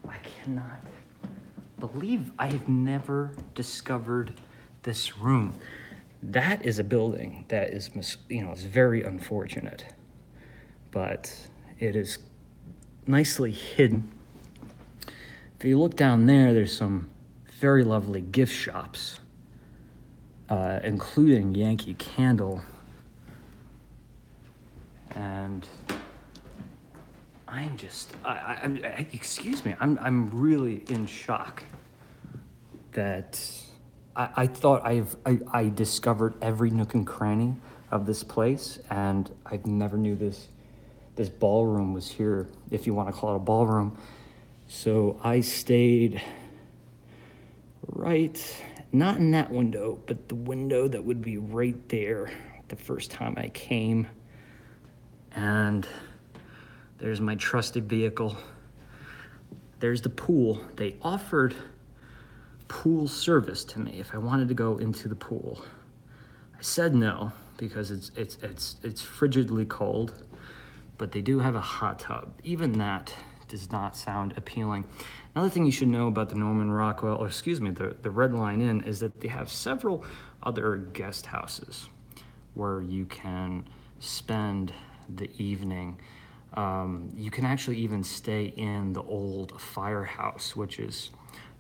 A: I cannot believe I have never discovered this room. That is a building that is, is very unfortunate, but it is nicely hidden. If you look down there, there's some very lovely gift shops, including Yankee Candle. And I'm just, excuse me, I'm really in shock that I thought I discovered every nook and cranny of this place, and I never knew this ballroom was here, if you want to call it a ballroom. So I stayed right, not in that window, but the window that would be right there the first time I came. And there's my trusted vehicle. There's the pool. They offered pool service to me if I wanted to go into the pool. I said no because it's frigidly cold, but they do have a hot tub. Even that does not sound appealing. Another thing you should know about the Norman Rockwell, or excuse me, the Red Line Inn, is that they have several other guest houses where you can spend the evening. You can actually even stay in the old firehouse, which is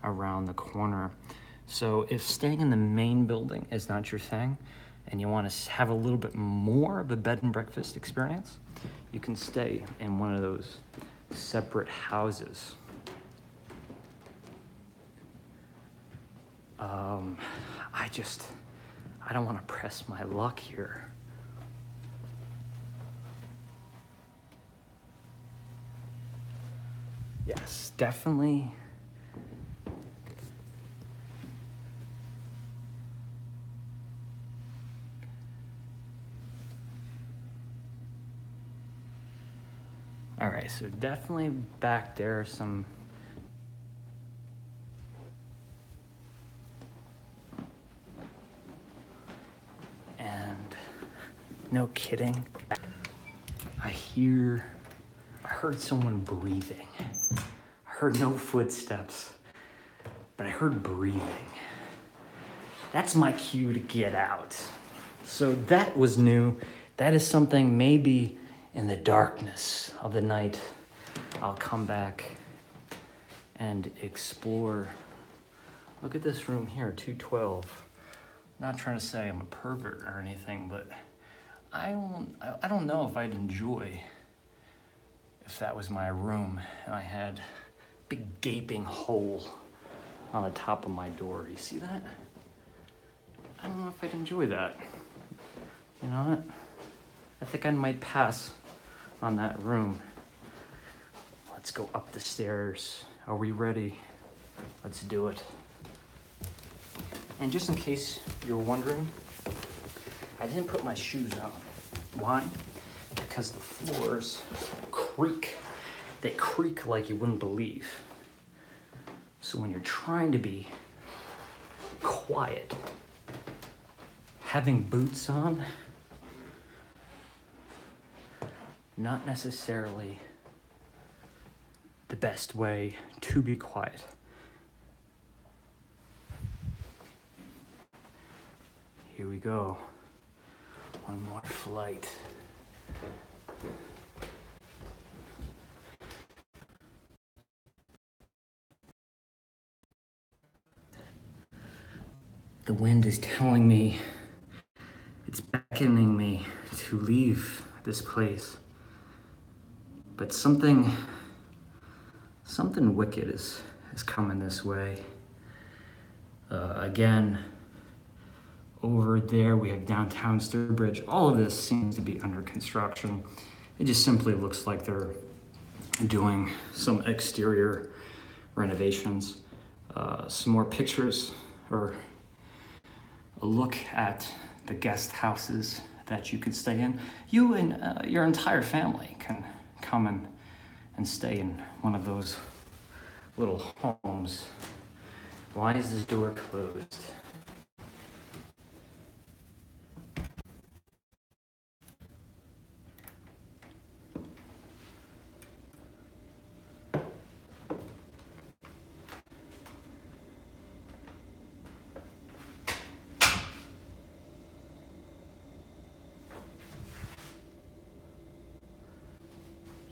A: around the corner. So if staying in the main building is not your thing, and you want to have a little bit more of a bed and breakfast experience, you can stay in one of those separate houses. I don't want to press my luck here. Yes, definitely. All right, so definitely back there some and no kidding. I heard someone breathing. I heard no footsteps, but I heard breathing. That's my cue to get out. So that was new. That is something maybe in the darkness of the night, I'll come back and explore. Look at this room here, 212. Not trying to say I'm a pervert or anything, but I don't know if I'd enjoy if that was my room and I had a big gaping hole on the top of my door. You see that? I don't know if I'd enjoy that. You know what? I think I might pass on that room. Let's go up the stairs. Are we ready? Let's do it. And just in case you're wondering, I didn't put my shoes on. Why? Because the floors creak. They creak like you wouldn't believe. So when you're trying to be quiet, having boots on, not necessarily the best way to be quiet. Here we go. One more flight. The wind is telling me, it's beckoning me to leave this place. But something wicked is coming this way. Again, over there we have downtown Stockbridge. All of this seems to be under construction. It just simply looks like they're doing some exterior renovations. Some more pictures, or a look at the guest houses that you can stay in. You and your entire family can come and stay in one of those little homes. Why is this door closed?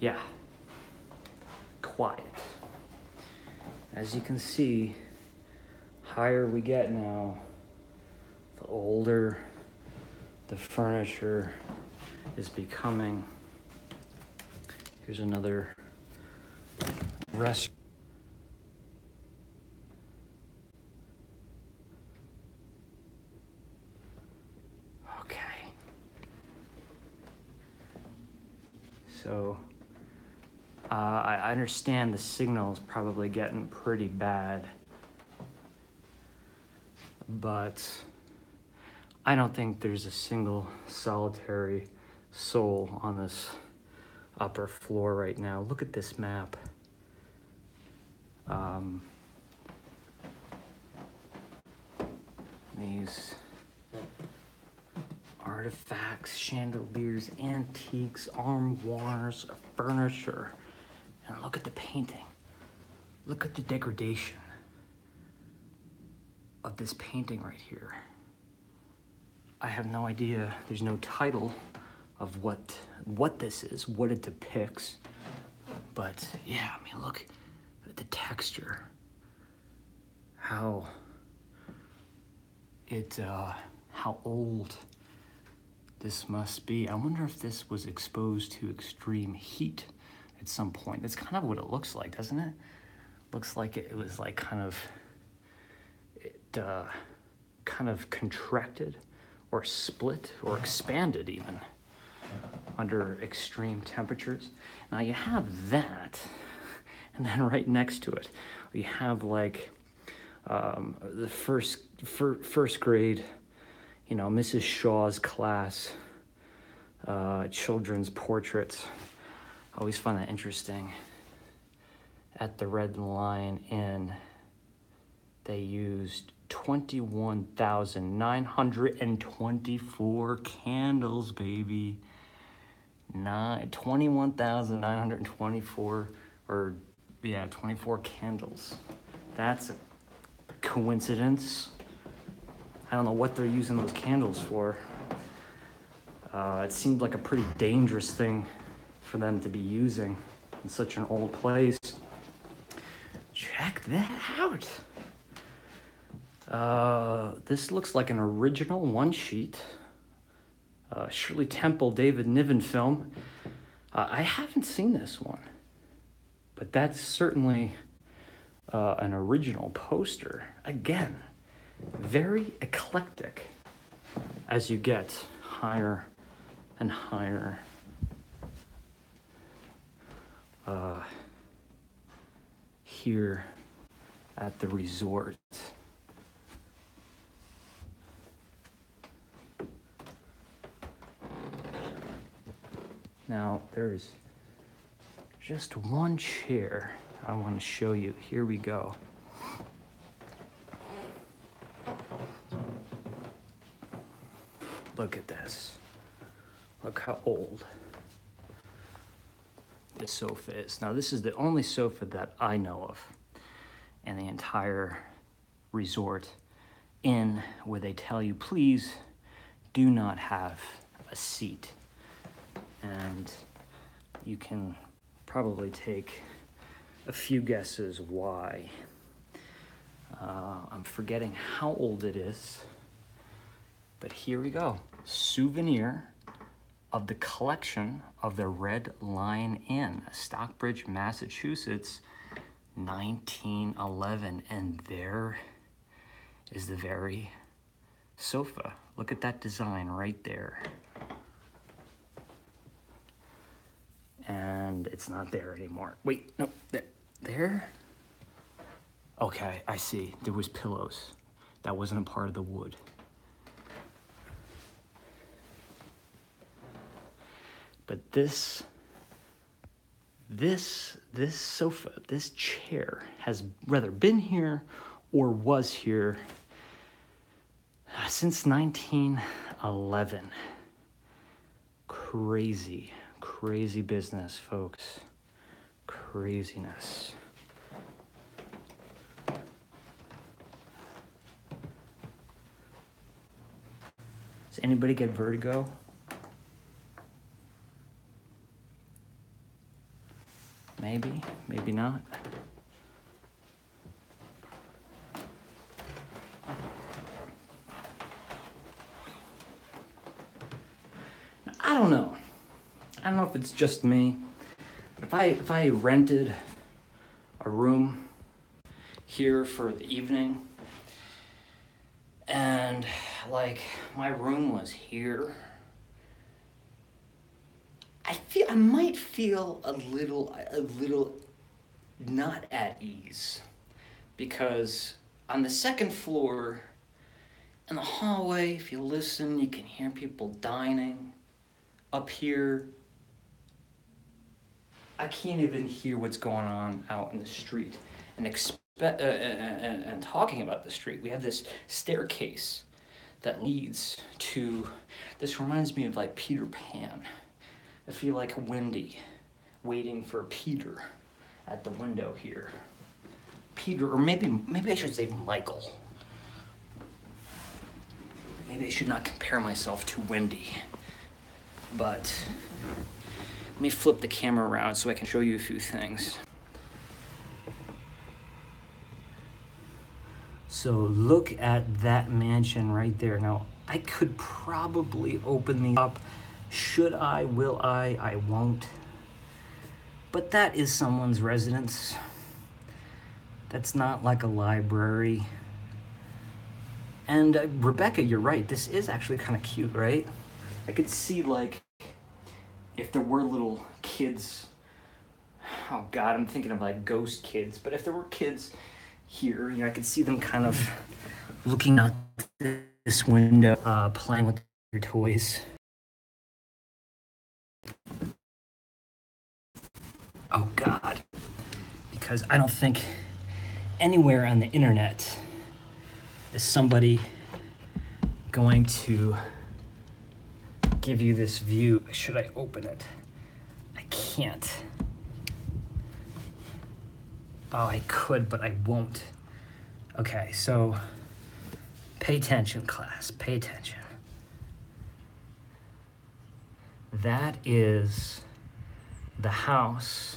A: Yeah, quiet. As you can see, higher we get now, the older the furniture is becoming. Here's another rest. Okay. So, I understand the signal is probably getting pretty bad, but I don't think there's a single solitary soul on this upper floor right now. Look at this map. These artifacts, chandeliers, antiques, armoires, furniture. And look at the painting. Look at the degradation of this painting right here. I have no idea. There's no title of what this is, what it depicts. But yeah, I mean, look at the texture. How old this must be. I wonder if this was exposed to extreme heat at some point. That's kind of what it looks like, doesn't it? Looks like it was like kind of contracted or split or expanded even under extreme temperatures. Now you have that, and then right next to it, we have like the first grade, you know, Mrs. Shaw's class, children's portraits. I always find that interesting. At the Red Lion Inn, they used 21,924 candles, baby. 21,924, or yeah, 24 candles. That's a coincidence. I don't know what they're using those candles for. It seemed like a pretty dangerous thing for them to be using in such an old place. Check that out. This looks like an original one sheet. Shirley Temple, David Niven film. I haven't seen this one, but that's certainly an original poster. Again, very eclectic as you get higher and higher here at the resort. Now, there's just one chair I want to show you. Here we go. Look at this. Look how old this sofa is. Now, this is the only sofa that I know of in the entire resort inn where they tell you, please do not have a seat. And you can probably take a few guesses why. I'm forgetting how old it is, but here we go. Souvenir of the collection of the Red Lion Inn, Stockbridge, Massachusetts, 1911. And there is the very sofa. Look at that design right there. And it's not there anymore. Wait, no, there? Okay, I see. There was pillows. That wasn't a part of the wood. But this sofa, this chair has rather been here or was here since 1911. Crazy business, folks. Craziness. Does anybody get vertigo? Maybe, maybe not. I don't know. I don't know if it's just me. If I rented a room here for the evening and like my room was here, I might feel a little not at ease, because on the second floor in the hallway, if you listen, you can hear people dining. Up here, I can't even hear what's going on out in the street. And talking about the street, we have this staircase that leads to, this reminds me of like Peter Pan. I feel like Wendy waiting for Peter at the window here. Peter, or maybe I should say Michael. Maybe I should not compare myself to Wendy. But let me flip the camera around so I can show you a few things. So look at that mansion right there. Now, I could probably open these up. Should I? Will I? I won't. But that is someone's residence. That's not like a library. And Rebecca, you're right. This is actually kind of cute, right? I could see, like, if there were little kids. Oh God, I'm thinking of like ghost kids. But if there were kids here, you know, I could see them kind of looking out this window, playing with their toys. Oh God, because I don't think anywhere on the internet is somebody going to give you this view. Should I open it? I can't. Oh, I could, but I won't. Okay, so Pay attention, class, pay attention. That is the house,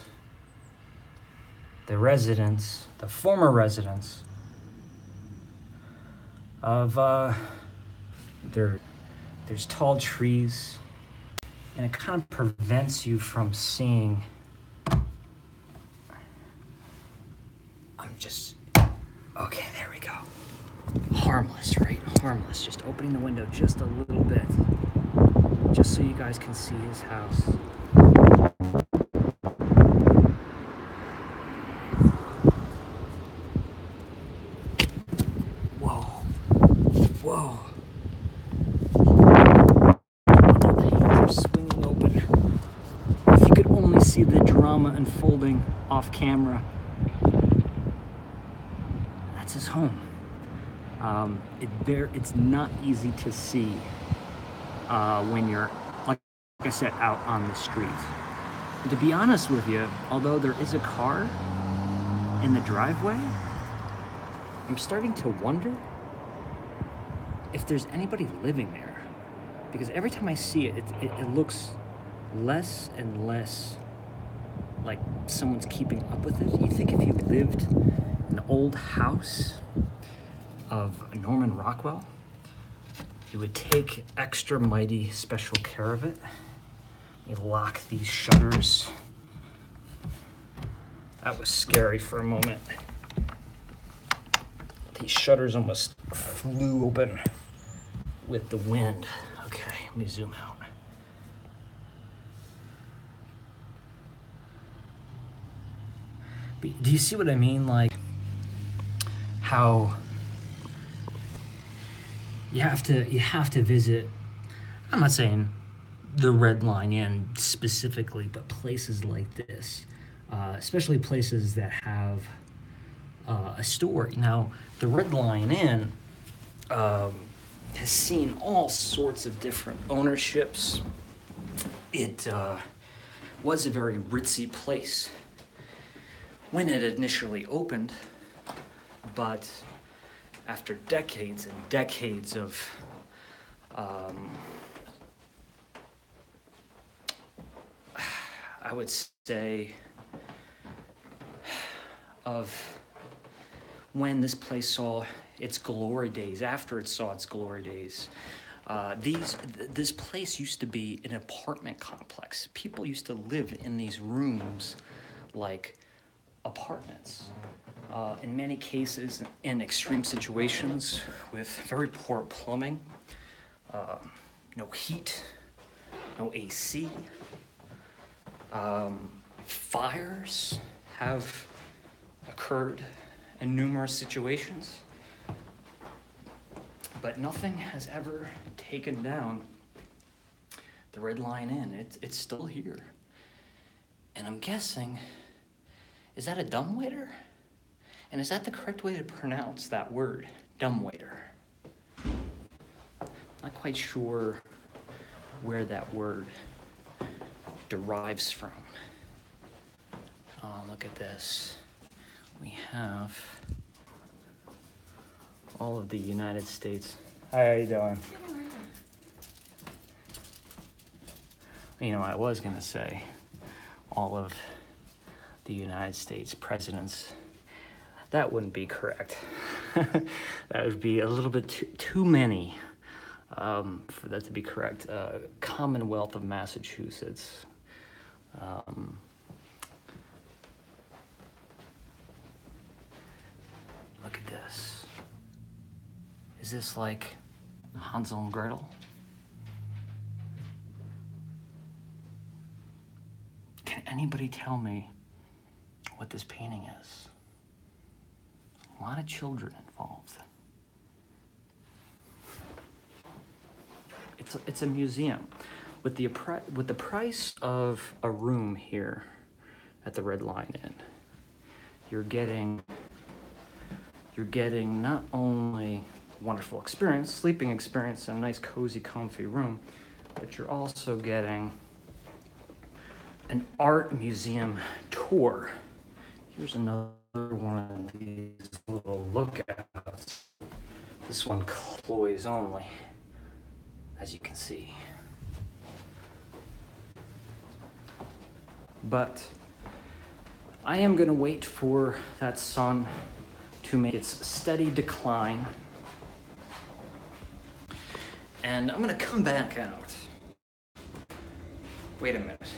A: the residence, the former residence of, there's tall trees, and it kind of prevents you from seeing. Okay, there we go. Harmless, right? Harmless. Just opening the window just a little bit, just so you guys can see his house. Whoa. Whoa. The panes are swinging open. If you could only see the drama unfolding off camera. That's his home. It's not easy to see when you're, like I said, out on the street. But to be honest with you, although there is a car in the driveway, I'm starting to wonder if there's anybody living there. Because every time I see it, it looks less and less like someone's keeping up with it. You think if you lived in an old house of Norman Rockwell, you would take extra mighty special care of it. You lock these shutters. That was scary for a moment. These shutters almost flew open with the wind. Okay, let me zoom out. But do you see what I mean? Like how you have to visit, I'm not saying the Red Line Inn specifically, but places like this, especially places that have a story. Now, the Red Line Inn has seen all sorts of different ownerships. It was a very ritzy place when it initially opened, but after decades and decades of I would say of when this place saw its glory days, after it saw its glory days, this place used to be an apartment complex. People used to live in these rooms like apartments. In many cases, in extreme situations with very poor plumbing, no heat, no AC. Fires have occurred in numerous situations, but nothing has ever taken down the Red Line Inn. It's still here. And I'm guessing, is that a dumbwaiter? And is that the correct way to pronounce that word, dumbwaiter? Not quite sure where that word derives from. Oh, look at this. We have all of the United States. Hi, how you doing? You know, I was gonna say all of the United States presidents. That wouldn't be correct. That would be a little bit too many for that to be correct. Commonwealth of Massachusetts. Look at this. Is this like Hansel and Gretel? Can anybody tell me what this painting is? A lot of children involved. It's a museum. With the price of a room here at the Red Line Inn, you're getting not only a wonderful experience, sleeping experience, and a nice, cozy, comfy room, but you're also getting an art museum tour. Here's another one of these little lookouts. This one employees only, as you can see. But I am gonna wait for that sun to make its steady decline. And I'm gonna come back out. Wait a minute.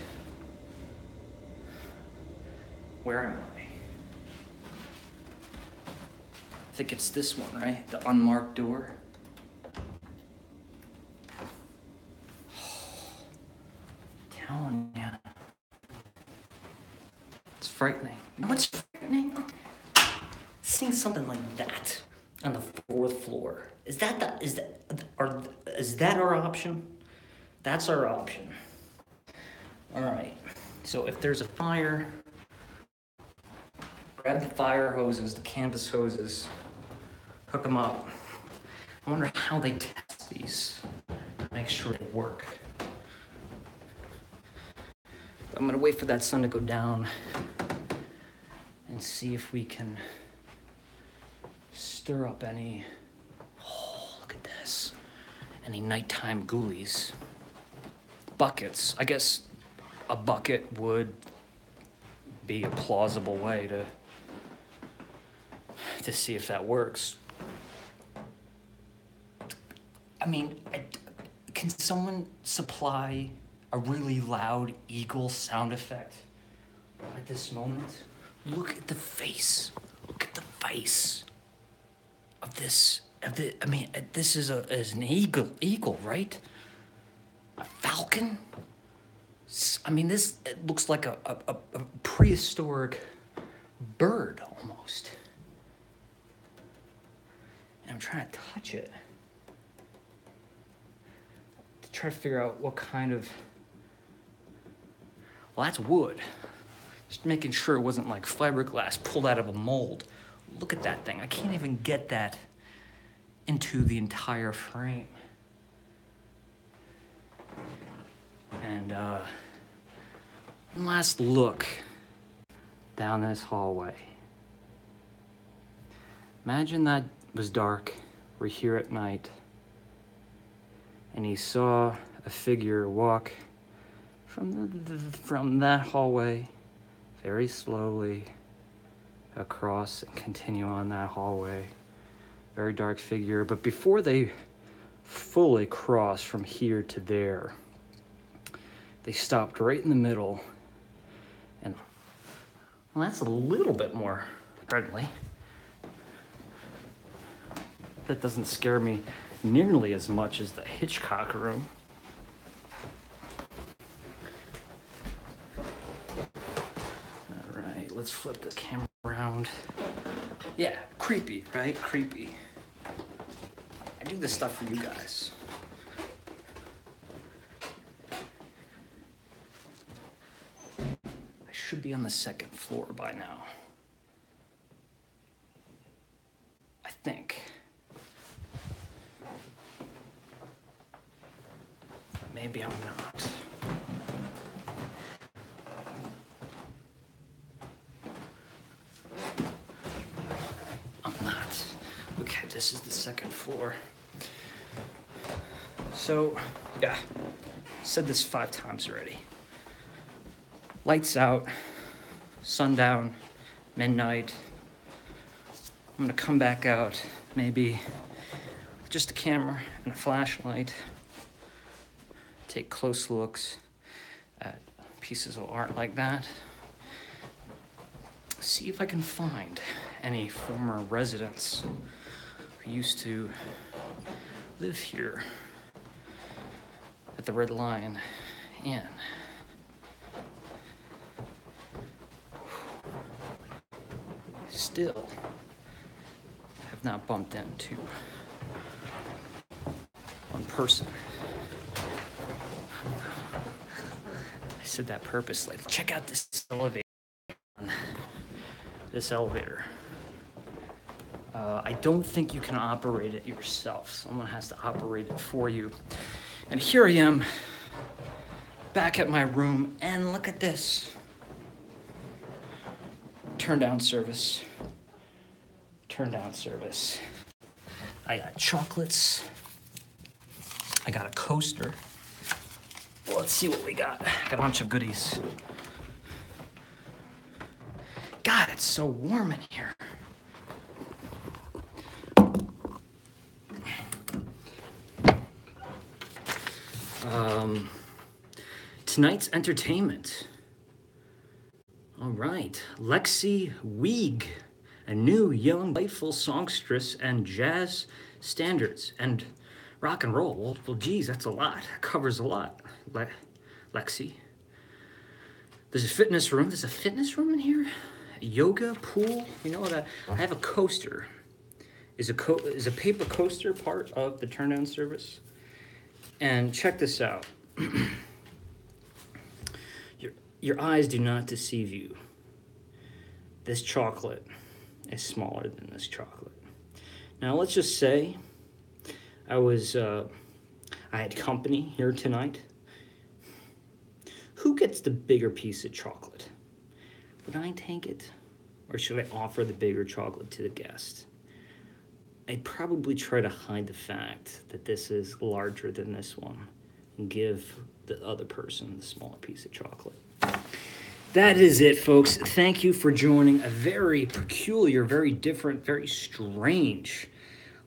A: Where am I? I think it's this one, right? The unmarked door. Telling ya. It's frightening. What's frightening? Seeing something like that on the 4th floor. Is that our option? That's our option. All right. So if there's a fire, grab the fire hoses, the canvas hoses, hook them up. I wonder how they test these. Make sure they work. I'm gonna wait for that sun to go down and see if we can stir up any, oh, look at this, any nighttime ghoulies. Buckets. I guess a bucket would be a plausible way to see if that works. I mean, can someone supply a really loud eagle sound effect at this moment? Look at the face. Look at the face of this. I mean, this is an eagle, right? A falcon. I mean, it looks like a prehistoric bird almost. And I'm trying to touch it to try to figure out what kind of. Well, that's wood. Just making sure it wasn't like fiberglass pulled out of a mold. Look at that thing. I can't even get that into the entire frame. And one last look down this hallway. Imagine that was dark. We're here at night. And he saw a figure walk from that hallway very slowly across and continue on that hallway. Very dark figure, but before they fully crossed from here to there, they stopped right in the middle, and well, that's a little bit more friendly. That doesn't scare me nearly as much as the Hitchcock room. All right, let's flip the camera around. Yeah, creepy, right? Creepy. I do this stuff for you guys. I should be on the 2nd floor by now. I think. But maybe I'm not. I'm not. Okay, this is the 2nd floor. So, yeah, said this 5 times already. Lights out, sundown, midnight. I'm gonna come back out, maybe with just a camera and a flashlight. Take close looks at pieces of art like that. See if I can find any former residents who used to live here at the Red Lion Inn. Still have not bumped into one person. I said that purposely. Check out this elevator. This elevator. I don't think you can operate it yourself. Someone has to operate it for you. And here I am, back at my room, and look at this. Turn down service. Turn down service. I got chocolates. I got a coaster. Well, let's see what we got. Got a bunch of goodies. God, it's so warm in here. Tonight's entertainment. All right, Lexi Wieg, a new, young, playful songstress and jazz standards and rock and roll. Well, geez, that's a lot. That covers a lot. Lexi. There's a fitness room. There's a fitness room in here. A yoga pool. You know what? I have a coaster. Is a paper coaster part of the turn down service? And check this out. Your eyes do not deceive you. This chocolate is smaller than this chocolate. Now let's just say I had company here tonight. Who gets the bigger piece of chocolate? Would I take it? Or should I offer the bigger chocolate to the guest? I'd probably try to hide the fact that this is larger than this one and give the other person the smaller piece of chocolate. That is it, folks. Thank you for joining a very peculiar, very different, very strange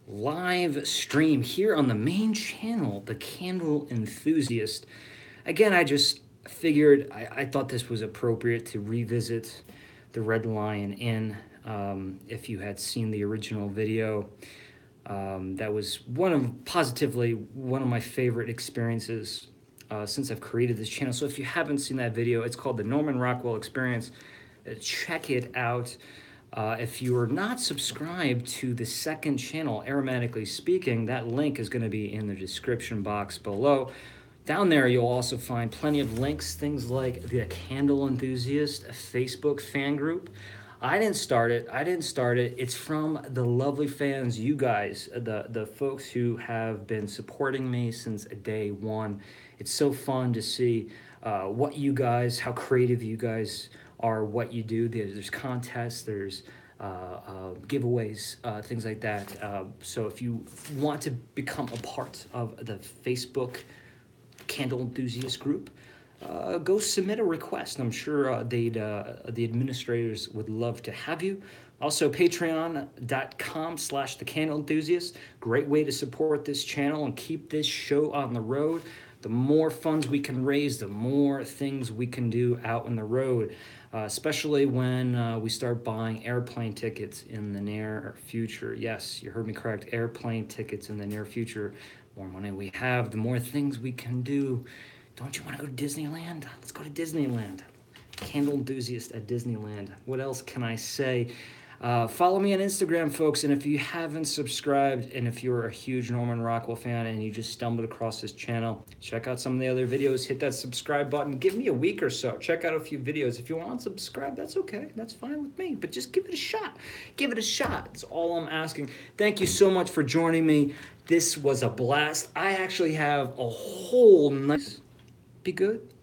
A: live stream here on the main channel, the Candle Enthusiast. Again, I just figured I thought this was appropriate to revisit the Red Lion Inn. If you had seen the original video, that was positively one of my favorite experiences since I've created this channel. So if you haven't seen that video, it's called the Norman Rockwell Experience. Check it out. If you are not subscribed to the second channel, Aromatically Speaking, that link is going to be in the description box below. Down there, you'll also find plenty of links, things like the Candle Enthusiast, a Facebook fan group. I didn't start it. It's from the lovely fans, you guys, the folks who have been supporting me since day one. It's so fun to see what you guys, how creative you guys are, what you do. There's contests, there's giveaways, things like that. So if you want to become a part of the Facebook Candle Enthusiast group, go submit a request. I'm sure the administrators would love to have you. Also, patreon.com/the Candle Enthusiast. Great way to support this channel and keep this show on the road. The more funds we can raise, the more things we can do out on the road, especially when we start buying airplane tickets in the near future. Yes, you heard me correct, airplane tickets in the near future. The more money we have, the more things we can do. Don't you want to go to Disneyland? Let's go to Disneyland. Candle Enthusiast at Disneyland. What else can I say? Follow me on Instagram, folks, and if you haven't subscribed, and if you're a huge Norman Rockwell fan and you just stumbled across this channel, check out some of the other videos, hit that subscribe button, give me a week or so, check out a few videos. If you want to subscribe, that's okay, that's fine with me, but just give it a shot. Give it a shot, that's all I'm asking. Thank you so much for joining me. This was a blast. I actually have a whole nice... Be good.